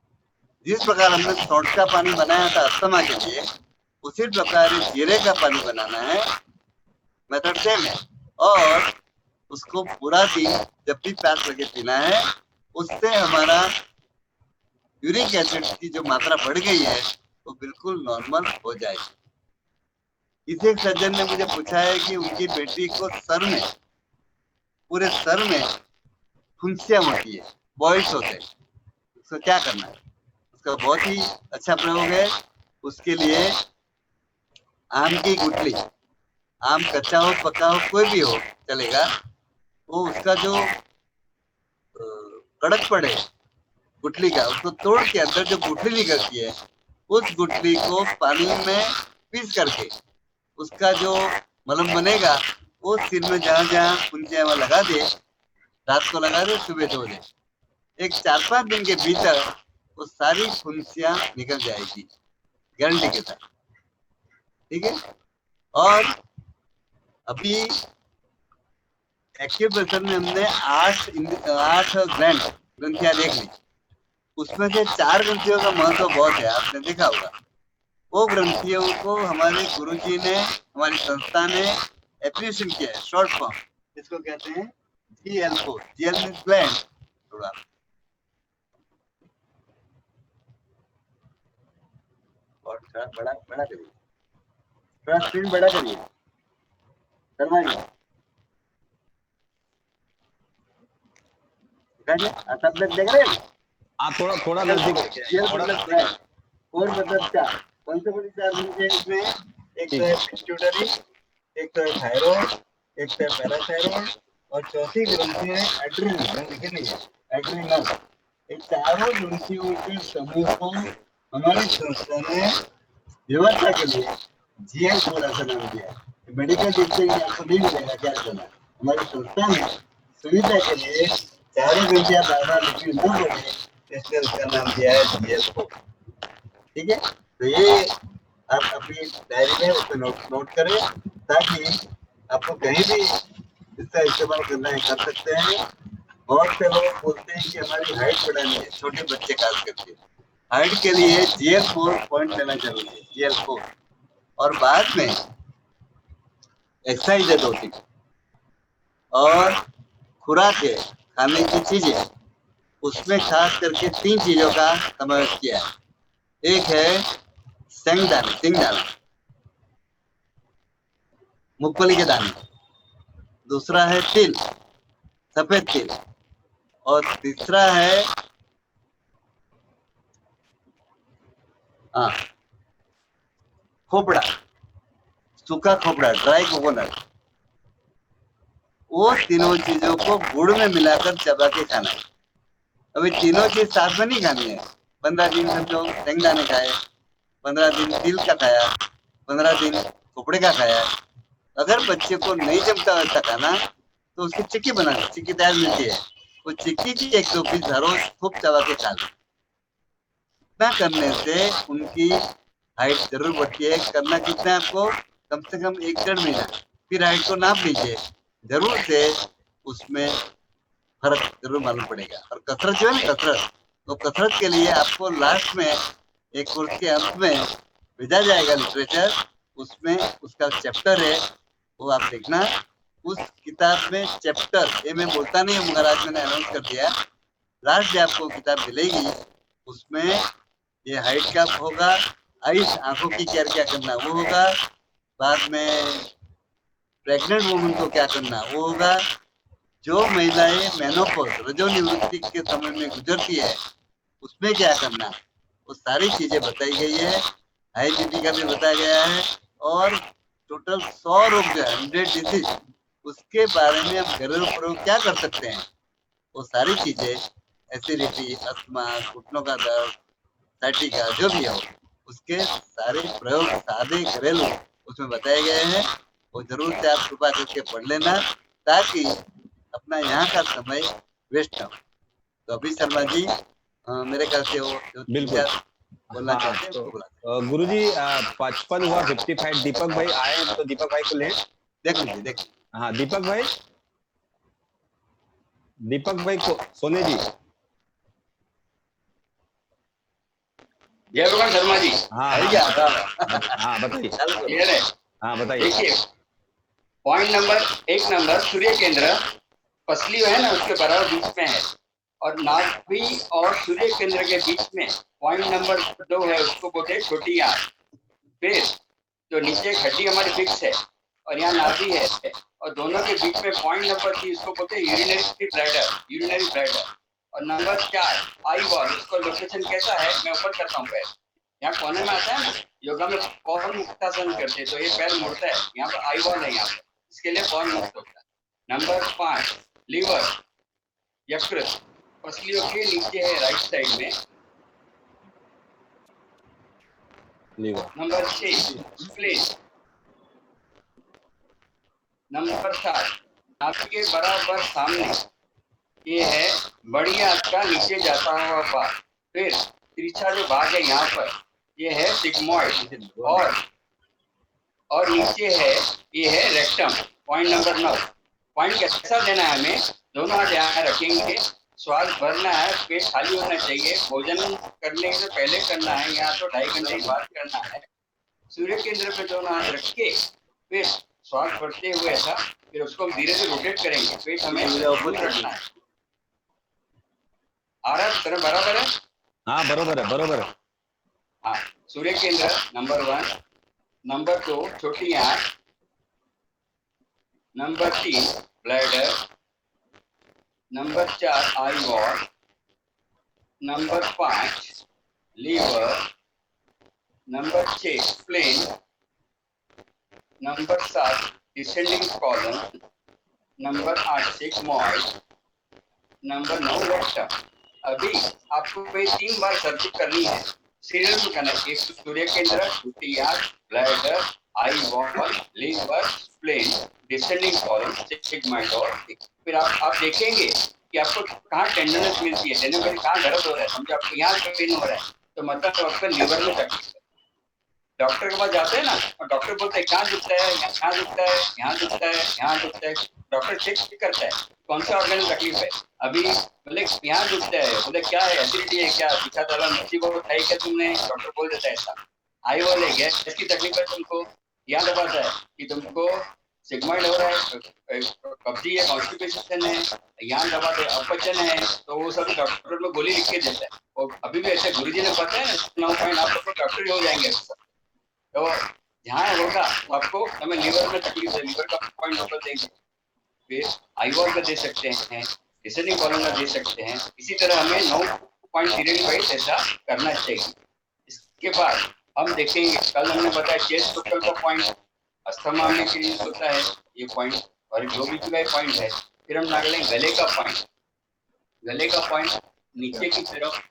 B: जिस प्रकार हमने सौंठ का पानी बनाया था अस्थमा के लिए, उसी प्रकार जीरे का पानी बनाना है, मेथड सेम है। और उसको पूरा दिन जब भी प्यास लगे पीना है, उससे हमारा यूरिक एसिड की जो मात्रा बढ़ गई है वो बिल्कुल नॉर्मल हो जाएगी। इसे एक सज्जन ने मुझे पूछा है कि उनकी बेटी को सर में, पूरे सर में फुंसियां होती है, बॉयल्स होते हैं, उसको क्या करना है? उसका बहुत ही अच्छा प्रयोग है। उसके लिए आम की गुठली, आम कच्चा हो पका हो कोई भी हो चलेगा, वो उसका जो कड़क पड़े गुठली का, उसको तोड़ के अंदर जो गुठली निकलती है, उस गुठली को पानी में पीस करके उसका जो मलम बनेगा वो सिर में जहाँ जहाँ फुंसियां वहाँ लगा दे, रात को लगा दे, सुबह धो दे। एक 4-5 दिन के भीतर वो सारी फुंसियां निकल जाएगी, गारंटी के साथ, ठीक है? और अभी एक्यूप्रेशर में हमने 8 ग्रंथियां देख ली, उसमें से 4 ग्रंथियों का महत्व बहुत है, आपने देखा होगा। वो ग्रंथियों को हमारे गुरुजी ने, हमारी संस्था ने एप्रिशिएशन किया है, शॉर्ट फॉर्म इसको कहते हैं GL4, GL means gland, थोड़ा और थोड़ा बड़ा बड़ा करिए, थोड़ा स्क्रीन बड़ा करिए, करवाइए, सब लोग देख रहे हैं?
A: आप थोड़ा थोड़ा नजदीक
B: GL
A: थोड़ा
B: मतलब gland, और मतलब क्या, कौन से बड़ी चार ग्रंथि है इसमें? एक तो है पिट्यूटरी, एक तो है थायराइड, एक तो है पैराथायराइड और चौथी ग्रंथि है एड्रिनल, लिख लीजिए एड्रिनल। इन चारों ग्रंथियों के समूह को हमारी संस्था ने व्यवस्था के लिए GL4 ऐसा नाम दिया है। मेडिकल डिक्शनरी आपको नहीं मिलेगा क्या करना, हमारी संस्था में सुविधा के लिए चारों ग्रंथियां बार-बार लिखनी न पड़े, इसलिए उसका नाम दिया है GL4। ठीक है, तो ये आप अपनी डायरी में उसको नोट करें ताकि आपको कहीं भी इसका इस्तेमाल करना है कर सकते हैं। बहुत से लोग बोलते हैं कि हमारी हाइट बढ़ानी है, छोटे बच्चे खास करके हाइट के लिए GL4 पॉइंट लेना जरूरी है, GL4। और बाद में एक्सरसाइज है 2-3 और खुराक है, खाने की चीजें, उसमें खास करके 3 चीजों का समावेश किया है। एक है सिंगदाना, मूंगफली के दाने, दूसरा है तिल, सफेद तिल और तीसरा है खोपड़ा, सूखा खोपड़ा, ड्राई कोकोनट। वो तीनों चीजों को गुड़ में मिलाकर चबा के खाना है। अभी तीनों चीज साथ में नहीं खानी है। 15 दिन समझो शेंगदाने खाए, 15 दिन तिल का खाया, 15 दिन खोपड़े का खाया। अगर बच्चे को नहीं जमता वैसा खाना तो उसकी चिक्की बना, चिक्की तैयार मिलती है, वो चिक्की की 1-2 पीस हर रोज खूब चबा के खा लो। इतना करने से उनकी हाइट जरूर बढ़ती है। करना कितना है आपको, कम से कम 1-1.5 महीना, फिर हाइट को नाप लीजिए, जरूर से उसमें फर्क जरूर मालूम पड़ेगा। और कसरत जो है ना, कसरत, तो कसरत के लिए आपको लास्ट में एक कोर्स के अंत में भेजा जाएगा लिटरेचर, उसमें उसका चैप्टर है, वो आप देखना। उस किताब में चैप्टर, ये मैं बोलता नहीं हूँ मगर आज मैंने अनाउंस कर दिया, लास्ट में आपको किताब मिलेगी, उसमें ये हाइट का होगा, आइस आंखों की केयर क्या करना वो होगा, बाद में प्रेग्नेंट वुमन को क्या करना वो होगा, जो महिलाएं मेनोपॉज रजोनिवृत्ति के समय में गुजरती है उसमें क्या करना, वो सारी चीजें बताई गई है। हाई बीपी का भी बताया गया है और टोटल 100 रोग जो है 100 डिजीज, उसके बारे में हम घरेलू प्रयोग क्या कर सकते हैं, वो सारी चीजें, एसिडिटी, अस्थमा, घुटनों का दर्द, साइटिका जो भी हो, उसके सारे प्रयोग सादे घरेलू उसमें बताए गए हैं। वो जरूर से आप कृपा करके पढ़ लेना ताकि अपना यहाँ का समय वेस्ट ना हो। तो अभी शर्मा जी मेरे ख्याल से वो
A: बिल्कुल
B: बोलना
A: हाँ,
B: चाहते हैं
A: तो
B: उसको बुला
A: गुरुजी 55 हुआ 55। दीपक भाई आए हैं तो दीपक भाई को ले।
B: देख लीजिए।
A: हाँ दीपक भाई को सोने जी।
F: जय भगवान शर्मा जी।
A: हाँ हाँ बताइए।
F: क्लियर है?
A: हाँ बताइए।
F: देखिए पॉइंट नंबर 1 नंबर सूर्य केंद्र पसली है ना उसके बराबर बीच में है और नाभि और सूर्य केंद्र के बीच में पॉइंट नंबर 2 है, उसको बोलते हैं छोटी आंख। फिर जो नीचे हड्डी हमारी फिक्स है और यहाँ नाभि है और दोनों के बीच में पॉइंट नंबर 3 उसको बोलते हैं यूरिनरी ब्लैडर। और नंबर 4 आई बॉल, उसको लोकेशन कैसा है मैं ऊपर करता हूँ पैर, यहाँ कोने में आता है ना, योगा में पवन मुक्तासन करते तो ये पैर मुड़ता है, यहाँ पर आई बॉल है, यहाँ पर इसके लिए पवन मुक्त होता है। नंबर 5 लीवर, यकृत पसलियों के नीचे है राइट साइड में।
A: लीवर।
F: Number 6 spleen. नंबर 7 नाभि के बराबर सामने ये है बड़ी आंत का नीचे जाता हुआ भाग। फिर तिरछा जो भाग है यहाँ पर ये है सिग्मोइड और नीचे है ये है रेक्टम। Point number 9। पॉइंट कैसा देना है हमें, दोनों हाथ यहाँ रखेंगे, श्वास भरना है, पेट खाली होना चाहिए, भोजन करने से पहले करना है, यहाँ तो 2.5 घंटे की बात करना है। सूर्य केंद्र पे दोनों हाथ रख के फिर श्वास भरते हुए ऐसा, फिर उसको हम धीरे से रोटेट करेंगे। पेट हमें दूर रखना है। आ रहा है तरह बराबर है?
A: हाँ बरोबर है, बरोबर है।
F: हाँ, सूर्य केंद्र नंबर 1, नंबर 2 छोटी आंख, number 3 bladder, number 4 eye wall, number 5 liver, number 6 spleen, number 7 descending colon, number 8 sigmoid, number 9 rectum. अभी आपको ये 3 बार सर्किट करनी है, सीरियल में करना है। एक सूर्य केंद्र, छोटी आंख, bladder, eye wall, liver, spleen, descending colon, sigmoid और फिर आप देखेंगे कि आपको कहाँ टेंडरनेस मिलती है, टेंडर में कहाँ दर्द हो रहा है। समझो आपको यहाँ पेन हो रहा है तो मतलब आपका लीवर में तकलीफ है। डॉक्टर के पास जाते हैं ना और डॉक्टर बोलते हैं कहाँ दुखता है, यहाँ दुखता है, यहाँ दुखता है, यहाँ दुखता है। डॉक्टर चेक करता है कौन सा ऑर्गन में तकलीफ है। अभी बोले यहाँ दुखता है, बोले क्या है, एसिडिटी है क्या, तीखा तला मिर्ची को खाई क्या तुमने, डॉक्टर बोल देता है ऐसा। आई बोले गैस की तकलीफ है तुमको, यहाँ दबाता है कि तुमको सिग्मॉइड हो रहा है, कब्जी है, कॉन्स्टिपेशन है, यहाँ दबाते अपचन है, तो वो सब डॉक्टर लोग गोली लिख के देता है। और अभी भी ऐसे गुरुजी ने पता है 9 पॉइंट आप लोग डॉक्टर ही हो जाएंगे। तो ध्यान होगा तो आपको हमें लीवर में तकलीफ है, लीवर का पॉइंट नंबर देंगे, फिर आई वॉल का दे सकते हैं, डिसेंडिंग कॉलम का दे सकते हैं। इसी तरह हमें 9 पॉइंट सीरियल वाइज ऐसा करना चाहिए। इसके बाद हम देखेंगे, कल हमने बताया चेस्ट टोटल का पॉइंट, अस्थमा में के लिए होता है ये पॉइंट, और जो भी पॉइंट है। फिर हम ना लें गले का पॉइंट, गले का पॉइंट नीचे की तरफ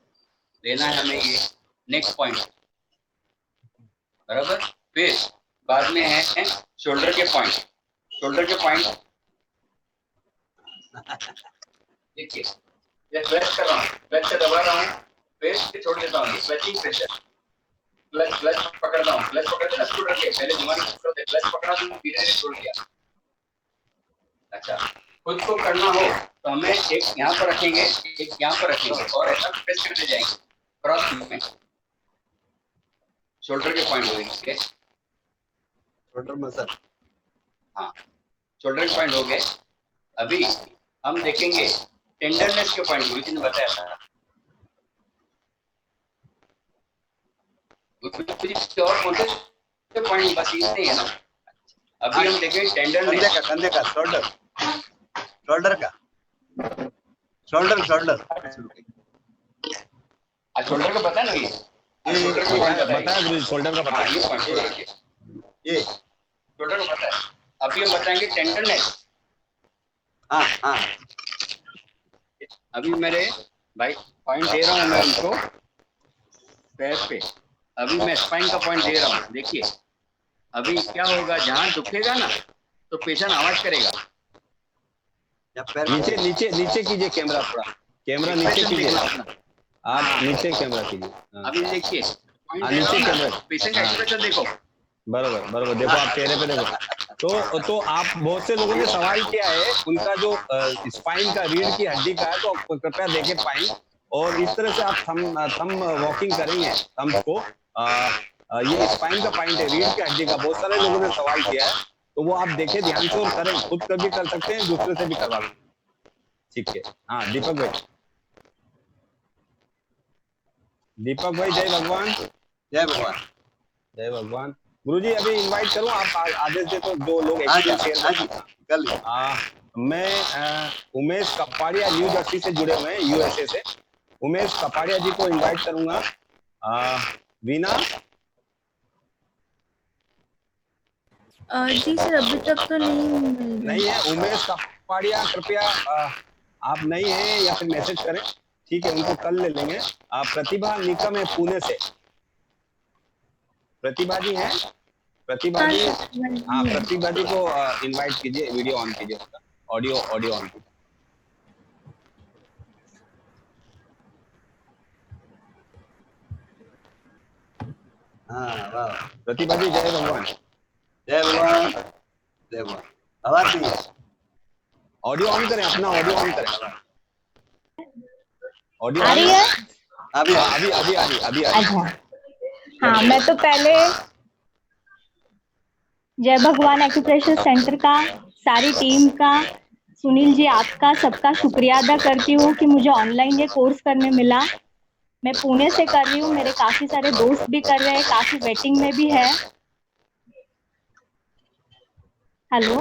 F: लेना है हमें, ये नेक्स्ट पॉइंट बराबर। फिर बाद में है शोल्डर के पॉइंट, शोल्डर के पॉइंट देखिए, ये क्लच कर रहा हूँ, क्लच से दबा रहा हूँ, फिर छोड़ देता हूँ, क्लचिंग प्रेशर, क्लच क्लच पकड़ता हूँ, क्लच पकड़ते ना स्कूटर के पहले जमाने में क्लच पकड़ा तो धीरे धीरे छोड़ दिया। अच्छा, खुद को करना हो तो हमें एक यहाँ पर रखेंगे, एक यहाँ पर रखेंगे और ऐसा प्रेस करते जाएंगे क्रॉस में, शोल्डर के पॉइंट होंगे,
B: शोल्डर मसल।
F: हाँ, शोल्डर के पॉइंट हो गए। अभी हम देखेंगे टेंडरनेस के पॉइंट, गुरुजी ने बताया था। और कौन से पॉइंट बस इतने है ना। अभी हम देखेंगे टेंडरनेस,
B: कंधे का शोल्डर, शोल्डर का शोल्डर शोल्डर
F: शोल्डर का पता है ना, ये शोल्डर का पॉइंट
A: बताया गुरुजी, शोल्डर का पता है।
F: ये पॉइंट शोल्डर के,
B: ये
F: शोल्डर का पता है। अभी हम बताएंगे टेंडरनेस।
B: हाँ हाँ,
F: अभी मेरे भाई पॉइंट दे रहा हूँ मैं उनको पैर पे। अभी मैं स्पाइन का पॉइंट दे रहा हूँ, देखिए अभी क्या होगा, जहाँ दुखेगा ना तो पेशेंट आवाज करेगा।
B: जब पैर
A: नीचे नीचे नीचे कीजिए कैमरा, थोड़ा कैमरा नीचे कीजिए, आप नीचे कैमरा कीजिए। हाँ।
F: अभी देखिए
A: नीचे कैमरा,
F: पेशेंट का एक्सप्रेशन देखो,
A: बरोबर बरोबर, देखो आप चेहरे पे देखो। तो आप बहुत से लोगों ने सवाल किया है, उनका जो स्पाइन का रीढ़ की हड्डी का है, तो कृपया देखे पाएं। और इस तरह से आप थम वॉकिंग करेंगे, थम्स को ये स्पाइन का पॉइंट है, रीढ़ की हड्डी का। बहुत सारे लोगों ने सवाल किया है, तो वो आप देखें ध्यान से और करें, खुद कर भी कर सकते हैं, दूसरे से भी करवा सकते हैं। ठीक है, हाँ दीपक भाई, दीपक भाई जय भगवान।
B: जय भगवान।
A: जय भगवान। गुरुजी अभी इनवाइट करूं, आप आदेश दे तो जो लोग
B: कल
A: मैं उमेश कपाड़िया न्यू जर्सी से जुड़े हुए हैं, यूएसए से। उमेश कपाड़िया जी को इनवाइट करूंगा। वीना
C: जी सर, अभी तक तो
A: नहीं है। उमेश कपाड़िया कृपया आप नहीं है या फिर मैसेज करें, ठीक है, उनको कल ले लेंगे। प्रतिभा निकम है पुणे से, प्रतिभा जी हैं, प्रतिभा जी, हाँ प्रतिभा जी को इनवाइट कीजिए, वीडियो ऑन कीजिए, उसका ऑडियो ऑन कीजिए।
B: हाँ वाह,
A: प्रतिभा जी जय भगवान।
B: जय भगवान, जय भगवान। आवाज नहीं है,
A: ऑडियो ऑन करें, अपना ऑडियो ऑन करें, ऑडियो
G: आ रही है?
B: अभी
A: अभी अभी अभी अभी
G: अच्छा, हाँ मैं तो पहले जय भगवान एक्यूप्रेशर सेंटर का, सारी टीम का, सुनील जी आपका सबका शुक्रिया अदा करती हूँ कि मुझे ऑनलाइन ये कोर्स करने मिला। मैं पुणे से कर रही हूँ, मेरे काफी सारे दोस्त भी कर रहे हैं, काफी वेटिंग में भी है। हेलो,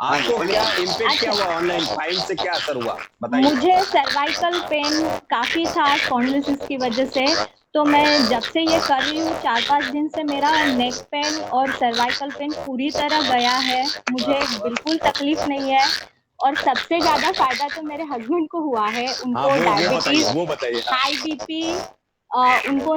A: आपको क्या इम्पैक्ट क्या हुआ ऑनलाइन फाइल से, क्या असर हुआ बताइए।
G: मुझे सर्वाइकल पेन काफी था स्पॉन्डिलोसिस की वजह से, तो मैं जब से ये कर रही हूँ 4-5 दिन से मेरा नेक पेन और सर्वाइकल पेन पूरी तरह गया है, मुझे बिल्कुल तकलीफ नहीं है। और सबसे ज्यादा फायदा तो मेरे हस्बैंड को हुआ है, उनको डायबिटीज,
A: वो बताइए।
G: हाई बीपी, उनको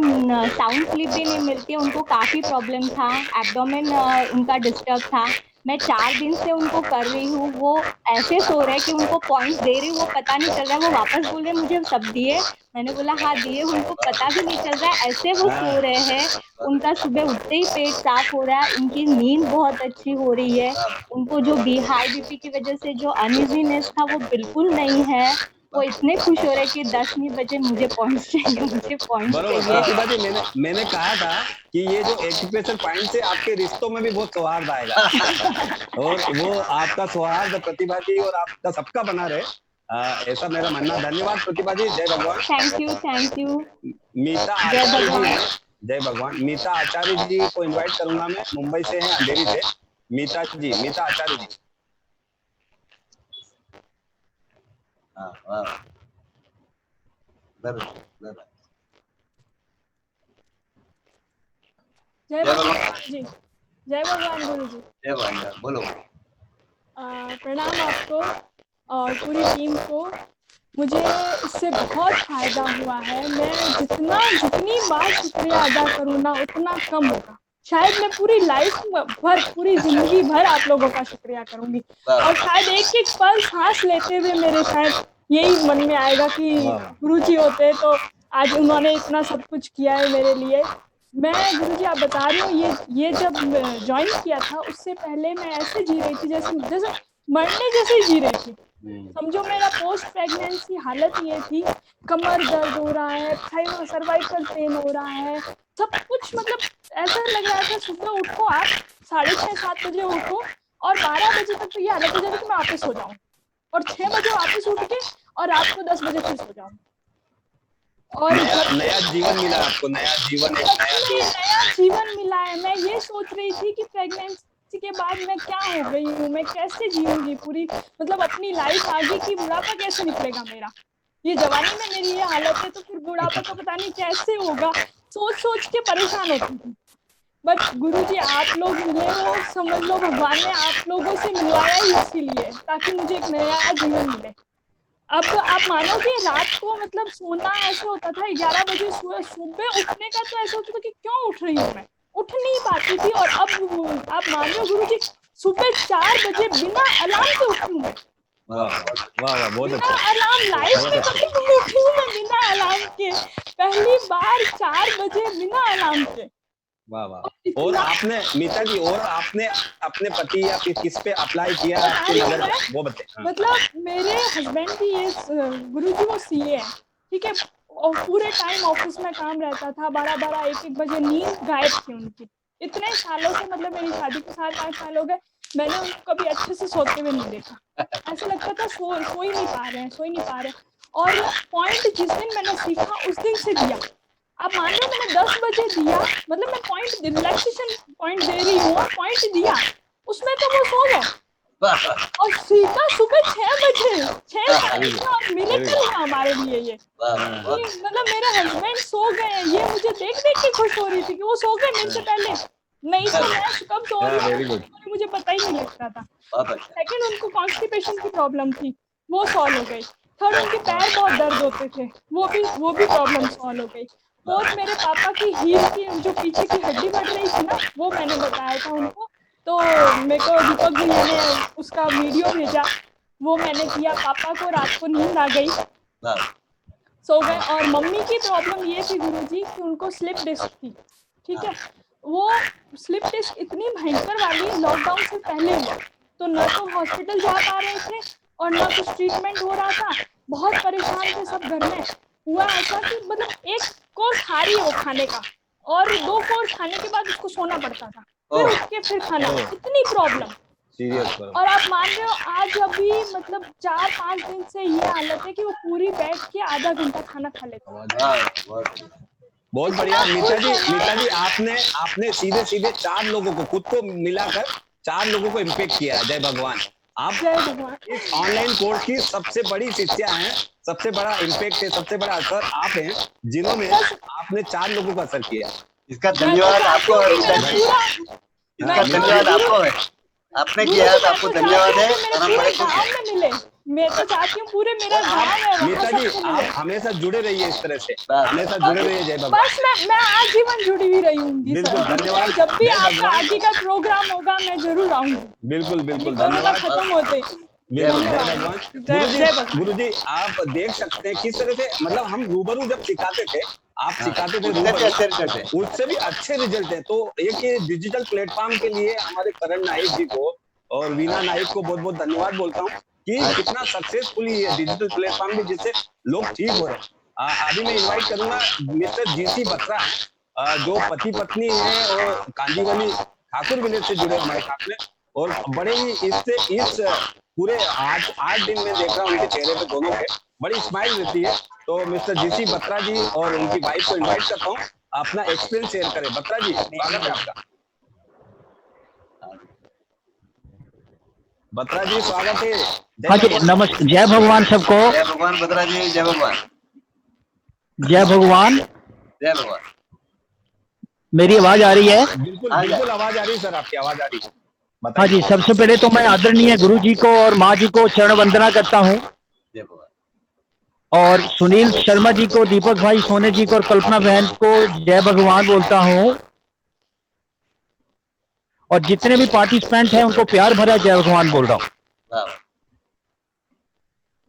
G: साउंड स्लीप भी नहीं मिलती, उनको काफी प्रॉब्लम था, एब्डोमेन उनका डिस्टर्ब था। मैं 4 दिन से उनको कर रही हूँ, वो ऐसे सो रहे कि उनको पॉइंट्स दे रही हूँ, वो पता नहीं चल रहा है, वो वापस बोल रहे मुझे सब दिए, मैंने बोला हाँ दिए, उनको पता भी नहीं चल रहा है, ऐसे वो सो रहे हैं। उनका सुबह उठते ही पेट साफ हो रहा है, उनकी नींद बहुत अच्छी हो रही है, उनको जो हाई बीपी की वजह से जो अनइजीनेस था वो बिल्कुल नहीं है। वो इतने खुश हो रहे कि 10 नहीं बजे मुझे पॉइंट्स चाहिए, मुझे पॉइंट्स चाहिए।
A: प्रतिभा जी, मैंने कहा था कि ये जो एक्यूप्रेशर पॉइंट से आपके रिश्तों में भी बहुत सौहार्द आएगा और वो आपका सौहार्द प्रतिभा जी और आपका सबका बना रहे, ऐसा मेरा मानना। धन्यवाद प्रतिभा जी, जय भगवान।
G: Thank you.
A: मीता आचार्य जी, जय भगवान। मीता आचार्य जी को इनवाइट करूंगा मैं, मुंबई से हैं, अंधेरी से। मीता आचार्य जी।
H: जय भगवान जी, जय भगवान गुरु जी।
B: जय भगवान, बोलो।
H: प्रणाम आपको और पूरी टीम को। मुझे इससे बहुत फायदा हुआ है। मैं जितनी बार शुक्रिया अदा करूँ ना उतना कम होगा। शायद मैं पूरी लाइफ भर, पूरी जिंदगी भर आप लोगों का शुक्रिया करूंगी और शायद एक एक पल सांस लेते हुए मेरे शायद यही मन में आएगा कि गुरु जी होते तो आज उन्होंने इतना सब कुछ किया है मेरे लिए। मैं गुरुजी आप बता रही हूँ, ये जब ज्वाइन किया था उससे पहले मैं ऐसे जी रही थी जैसे मरने जैसे ही जी रही थी। समझो मेरा पोस्ट प्रेगनेंसी हालत ये थी, कमर दर्द हो रहा है, सर्वाइकल पेन हो रहा है, सब कुछ मतलब ऐसा लग रहा था सुबह उठो आप 6:30-7 बजे उठो और 12 बजे तक तो ये हालत हो जाती कि मैं वापस सो जाऊँ और 6 बजे वापस उठ के और रात को 10 बजे फिर सो जाऊँ। और
A: नया जीवन मिला आपको, नया जीवन
H: मिला है। मैं ये सोच रही थी कि प्रेगनेंसी के बाद मैं क्या हो गई हूँ, मैं कैसे जीऊंगी पूरी मतलब अपनी लाइफ आगे की, बुढ़ापा कैसे निकलेगा मेरा। ये जवानी में मेरी ये हालत है तो फिर बुढ़ापा तो पता नहीं कैसे होगा, सोच के परेशान होती थी। बट गुरुजी आप लोग मिले हो, समझ लो भगवान ने आप लोगों से मिलाया ही इसीलिए ताकि मुझे एक नया जीवन मिले। अब आप मानोगे रात को मतलब सोना ऐसा होता था 11 बजे, सुबह उठने का तो ऐसा होता था कि क्यों उठ रही हूँ, मैं उठ नहीं पाती थी। और अब आप मान लो गुरुजी सुबह 4 बजे बिना अलार्म के उठी हूँ मैं। बिना अलार्म लाइफ में कभी उठी हूँ मैं बिना अलार्म के, पहली बार 4 बजे बिना अलार्म के।
A: वाह वाह। और आपने मीता जी, और आपने अपने पति या किस पे अप्लाई किया आपकी नजर, वो बताइए।
H: मतलब मेरे हस्बैंड की ये गुरुजी वो सीए है, ठीक है, और पूरे टाइम ऑफिस में काम रहता था, 12-12 1-1 बजे नींद गायब थी उनकी इतने सालों से। मतलब मेरी शादी को 7-8 साल हो गए, मैंने उनको कभी अच्छे से सोते हुए नहीं देखा। ऐसा लगता था सो ही नहीं पा रहे। और पॉइंट जिस दिन मैंने सीखा उस दिन से दिया। आप मान लो मैंने 10 बजे दिया, मतलब मैं पॉइंट रिलैक्सेशन पॉइंट दे रही हूँ, पॉइंट दिया उसमें तो वो सो गए और सीधा सुबह 6 बजे 6 मिनट हमारे लिए ये मतलब मेरे हस्बैंड सो गए, ये मुझे देख के खुश हो रही थी कि वो सो गए मेरे से पहले, नहीं तो मैं कब सो रही हूँ मुझे पता ही नहीं लगता था। सेकंड, उनको कॉन्स्टिपेशन की प्रॉब्लम थी, वो सॉल्व हो गई। थर्ड, उनके पैर बहुत दर्द होते थे, वो भी प्रॉब्लम सॉल्व हो गई। फोर्थ, मेरे पापा की हील की जो पीछे की हड्डी बढ़ रही थी ना, वो मैंने बताया था उनको, तो मेरे को दीपक भैया ने उसका वीडियो भेजा, वो मैंने किया। पापा को रात को नींद आ गई, सो गए। और मम्मी की प्रॉब्लम ये थी गुरुजी कि उनको स्लिप डिस्क थी, ठीक है, वो स्लिप डिस्क इतनी भयंकर वाली लॉकडाउन से पहले हुआ, तो न तो हॉस्पिटल जा पा रहे थे और न कुछ ट्रीटमेंट हो रहा था, बहुत परेशान थे सब घर में। हुआ ऐसा कि मतलब एक कोर्स खा रही हो खाने का और 2 कोर्स खाने के बाद उसको सोना पड़ता था, फिर उठ के फिर खाना, इतनी प्रॉब्लम।
A: सीरियस
H: और आप मान रहे हो आज अभी मतलब 4-5 दिन से ये हालत है कि वो पूरी बैठ के आधा घंटा खाना खा लेते हैं।
A: बहुत बढ़िया मीता जी आपने सीधे सीधे 4 लोगों को, खुद को मिलाकर 4 लोगों को इम्पैक्ट किया। जय भगवान। आप
H: जय भगवान।
A: इस ऑनलाइन कोर्स की सबसे बड़ी शिष्या हैं, सबसे बड़ा इम्पैक्ट है, सबसे बड़ा असर आप हैं, जिन्होंने आपने 4 लोगों का असर किया।
B: इसका धन्यवाद आपको है मीता जी, इसका धन्यवाद आपको है, आपने किया है तो आपको धन्यवाद है। और हम बड़े खुश हैं।
H: में मिले, मैं तो चाहती हूँ पूरे मेरा गाँव है
A: मीता जी आप हमेशा जुड़े रहिए इस तरह से, हमेशा जुड़े रहिए। जय भगवान।
H: बस मैं आजीवन जुड़ी हुई रहूंगी
A: बिल्कुल,
H: सर।
A: धन्यवाद।
H: जब भी
A: जय
H: आपका
A: भगवान।
H: आगे का प्रोग्राम होगा मैं जरूर आऊंगी।
A: बिल्कुल बिल्कुल
H: कोरोना
A: धन्यवाद।
H: खत्म होते।
A: बिल्कुल, जय
H: धन्यवाद।
A: भगवान। गुरुजी आप देख सकते हैं किस तरह से, मतलब हम रूबरू जब सिखाते थे, आप सिखाते थे रूबरू, उससे भी अच्छे रिजल्ट है। तो एक ये डिजिटल प्लेटफॉर्म के लिए हमारे करण नाइक जी को और वीना नाइक को बहुत बहुत धन्यवाद बोलता हूँ कि कितना सक्सेसफुली ये डिजिटल प्लेटफॉर्म भी, जिससे लोग ठीक हो रहे हैं। अभी मैं इनवाइट करूंगा मिस्टर जीसी बत्रा, जो पति पत्नी है और कांदीवली ठाकुर विलेज से जुड़े हमारे साथ में, और बड़े ही इस पूरे 8 दिन में देख रहा हूँ उनके चेहरे पे दोनों पे बड़ी स्माइल रहती है। तो मिस्टर जीसी बत्रा जी और उनकी वाइफ को इनवाइट करता हूँ, अपना एक्सपीरियंस शेयर करें। बत्रा जी स्वागत है आपका। बत्रा जी स्वागत है।
I: हाँ जी नमस्ते, जय भगवान सबको।
B: जय भगवान बत्रा जी, जय भगवान।
I: जय भगवान।
B: जय भगवान।
I: मेरी आवाज आ रही है?
A: बिल्कुल बिल्कुल आवाज आ रही है सर, आपकी आवाज आ रही है।
I: हाँ जी, सबसे पहले तो मैं आदरणीय गुरु जी को और माँ जी को चरण वंदना करता हूँ,
B: जय भगवान।
I: और सुनील शर्मा जी को, दीपक भाई सोने जी को और कल्पना बहन को जय भगवान बोलता हूँ, और जितने भी पार्टिसिपेंट हैं उनको प्यार भरा जय भगवान बोल रहा हूँ।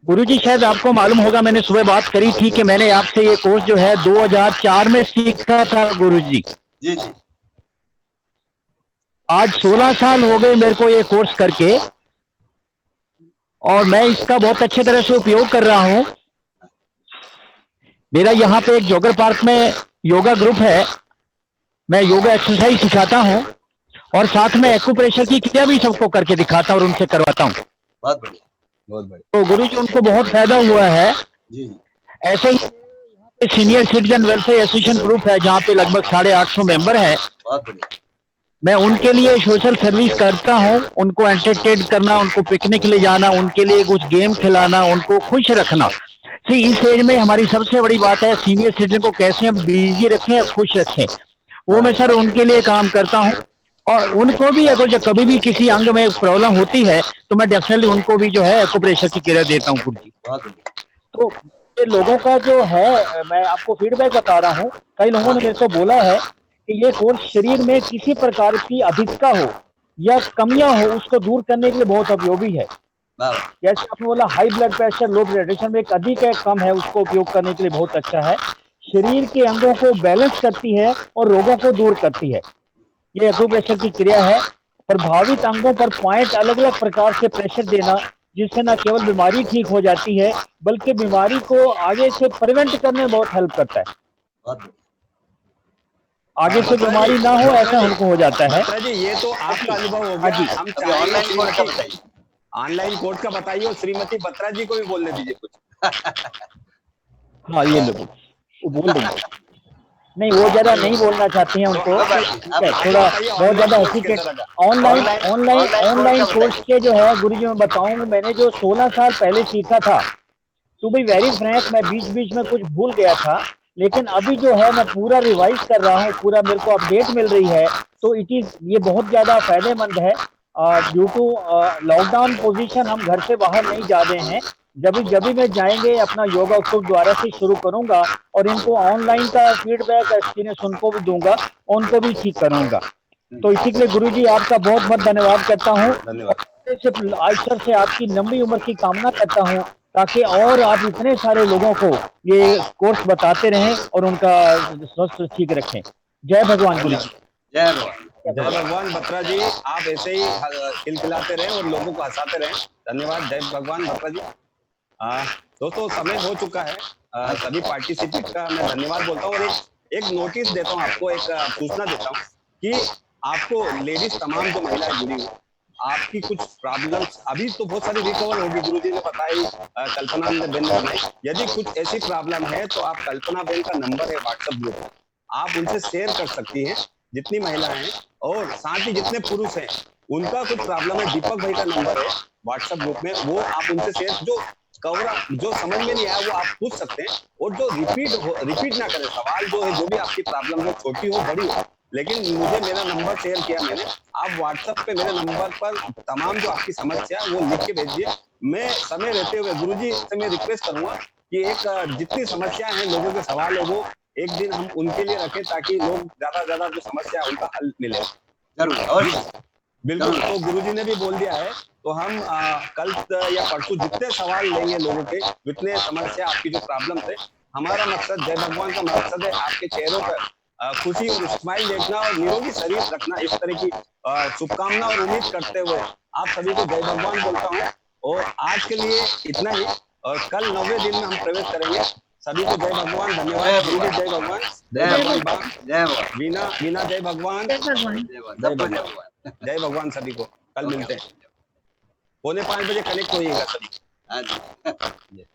I: गुरु जी शायद आपको मालूम होगा, मैंने सुबह बात करी थी कि मैंने आपसे ये कोर्स जो है 2004 में सीखा था गुरु जी।
B: जी जी।
I: आज 16 साल हो गए मेरे को ये कोर्स करके, और मैं इसका बहुत अच्छे तरह से उपयोग कर रहा हूँ। मेरा यहाँ पे एक जोगर पार्क में योगा ग्रुप है, मैं योगा एक्सरसाइज सिखाता हूँ और साथ में एक्यूप्रेशर की क्रिया भी सबको करके दिखाता हूँ और उनसे करवाता हूँ।
B: बहुत बढ़िया, बहुत बढ़िया।
I: तो गुरु जी उनको बहुत फायदा हुआ है।
B: जी।
I: ऐसे ही senior citizen welfare association group है जहाँ पे लगभग 850 मेंबर है।
B: बहुत बढ़िया।
I: मैं उनके लिए सोशल सर्विस करता हूँ, उनको एंटरटेन करना, उनको पिकनिक ले जाना, उनके लिए कुछ गेम खिलाना, उनको खुश रखना। सी इस एज में हमारी सबसे बड़ी बात है सीनियर सिटीजन को कैसे हम बिजी रखें, खुश रखें, वो मैं सर उनके लिए काम करता हूँ। और उनको भी अगर जब कभी भी किसी अंग में प्रॉब्लम होती है तो मैं डेफिनेटली उनको भी जो है एक्यूप्रेशर की केयर देता हूँ गुरु जी। तो ये लोगों का जो है, मैं आपको फीडबैक बता रहा हूँ, कई लोगों ने मेरे को बोला है कि ये कोर्स शरीर में किसी प्रकार की अधिकता हो या कमियां हो उसको दूर करने के लिए बहुत उपयोगी है। जैसे आपने बोला high blood pressure, low blood pressure में एक अधिक है कम है, उसको उपयोग करने के लिए बहुत अच्छा है। शरीर के अंगों को बैलेंस करती है और रोगों को दूर करती है। ये एक्यूप्रेशर की क्रिया है। प्रभावित अंगों पर पॉइंट अलग अलग प्रकार से प्रेशर देना, जिससे न केवल बीमारी ठीक हो जाती है बल्कि बीमारी को आगे से प्रिवेंट करने में बहुत हेल्प करता है। आगे से बीमारी ना हो ऐसा हमको हो जाता है।
A: जी ये तो आपका अनुभव हो गया। हम ऑनलाइन कोर्स का बताइए, और श्रीमती बत्रा जी को भी बोलने दीजिए कुछ।
I: हाँ ये लोग वो बोल देंगे, नहीं वो ज्यादा नहीं बोलना चाहती हैं उनको, थोड़ा बहुत ज्यादा हकीकत। ऑनलाइन कोर्स के जो है गुरु जी मैं बताऊं, मैंने जो 16 साल पहले सीखा था, टू बी वेरी फ्रैंक मैं बीच बीच में कुछ भूल गया था, लेकिन अभी जो है मैं पूरा रिवाइज कर रहा हूँ, पूरा मेरे को अपडेट मिल रही है। तो ये बहुत ज्यादा फायदेमंद है। ड्यू टू लॉकडाउन पोजीशन हम घर से बाहर नहीं जा रहे हैं। जब भी मैं जाएंगे अपना योगा उत्सव द्वारा से शुरू करूंगा और इनको ऑनलाइन का फीडबैक एक्सपीरियंस उनको भी दूंगा, उनको भी ठीक करूंगा। तो इसी के लिए गुरु जी आपका बहुत बहुत धन्यवाद करता हूँ। ईश्वर से आपकी लंबी उम्र की कामना करता हूँ ताकि और आप इतने सारे लोगों को ये कोर्स बताते रहें और उनका स्वास्थ्य ठीक रखें। जय भगवान गुरु जी।
B: जय भगवान।
A: जय भगवान बत्रा जी, आप ऐसे ही खिलखिलाते रहें और लोगों को हंसाते रहें। धन्यवाद। जय भगवान बत्रा जी। दोस्तों समय हो चुका है, सभी पार्टिसिपेंट का मैं धन्यवाद बोलता हूँ और एक नोटिस देता हूँ आपको, एक सूचना देता हूँ कि आपको लेडीज तमाम जो महिलाएं जुड़ी हुई, आपकी कुछ प्रॉब्लम्स अभी तो बहुत सारी रिकवर होगी, गुरुजी ने बताई, कल्पना बेन ने बताई। यदि कुछ ऐसी प्रॉब्लम है तो आप कल्पना बेन का नंबर है व्हाट्सएप ग्रुप, आप उनसे शेयर कर सकती हैं, जितनी महिलाएं हैं, और साथ ही जितने पुरुष हैं उनका कुछ प्रॉब्लम है, दीपक भाई का नंबर है व्हाट्सएप ग्रुप में, वो आप उनसे शेयर, जो समझ में नहीं आया वो आप पूछ सकते हैं, और जो रिपीट ना करें सवाल, जो है जो भी आपकी प्रॉब्लम हो, छोटी हो बड़ी हो, लेकिन मुझे मेरा नंबर शेयर किया मैंने, आप व्हाट्सएप पे मेरे नंबर पर तमाम जो आपकी समस्या है वो लिख के भेजिए। मैं समय रहते हुए गुरुजी से मैं रिक्वेस्ट करूंगा कि एक जितनी समस्याएं हैं, लोगों के सवाल है, वो एक दिन हम उनके लिए रखें, ताकि लोग ज्यादा से ज्यादा जो समस्या है उनका हल मिले।
B: जरूर, और
A: बिल्कुल, तो गुरुजी ने भी बोल दिया है, तो हम कल या परसों जितने सवाल लेंगे लोगों के, जितने समस्या आपकी जो प्रॉब्लम है, हमारा मकसद, जय भगवान का मकसद है आपके चेहरों पर खुशी और स्माइल देखना और निरोगी शरीर रखना। इस तरह की शुभकामना और उम्मीद करते हुए आप सभी को जय भगवान बोलता हूँ, और आज के लिए इतना ही, और कल 9वें दिन में हम प्रवेश करेंगे। सभी को जय भगवान, धन्यवाद। जय भगवान, जय भगवान,
B: जय भगवान,
A: वीना जय भगवान,
C: जय भगवान।
B: जय भगवान,
A: जय भगवान। सभी को कल मिलते हैं, 4:45 बजे कनेक्ट होइएगा सभी।
B: हाँ जी।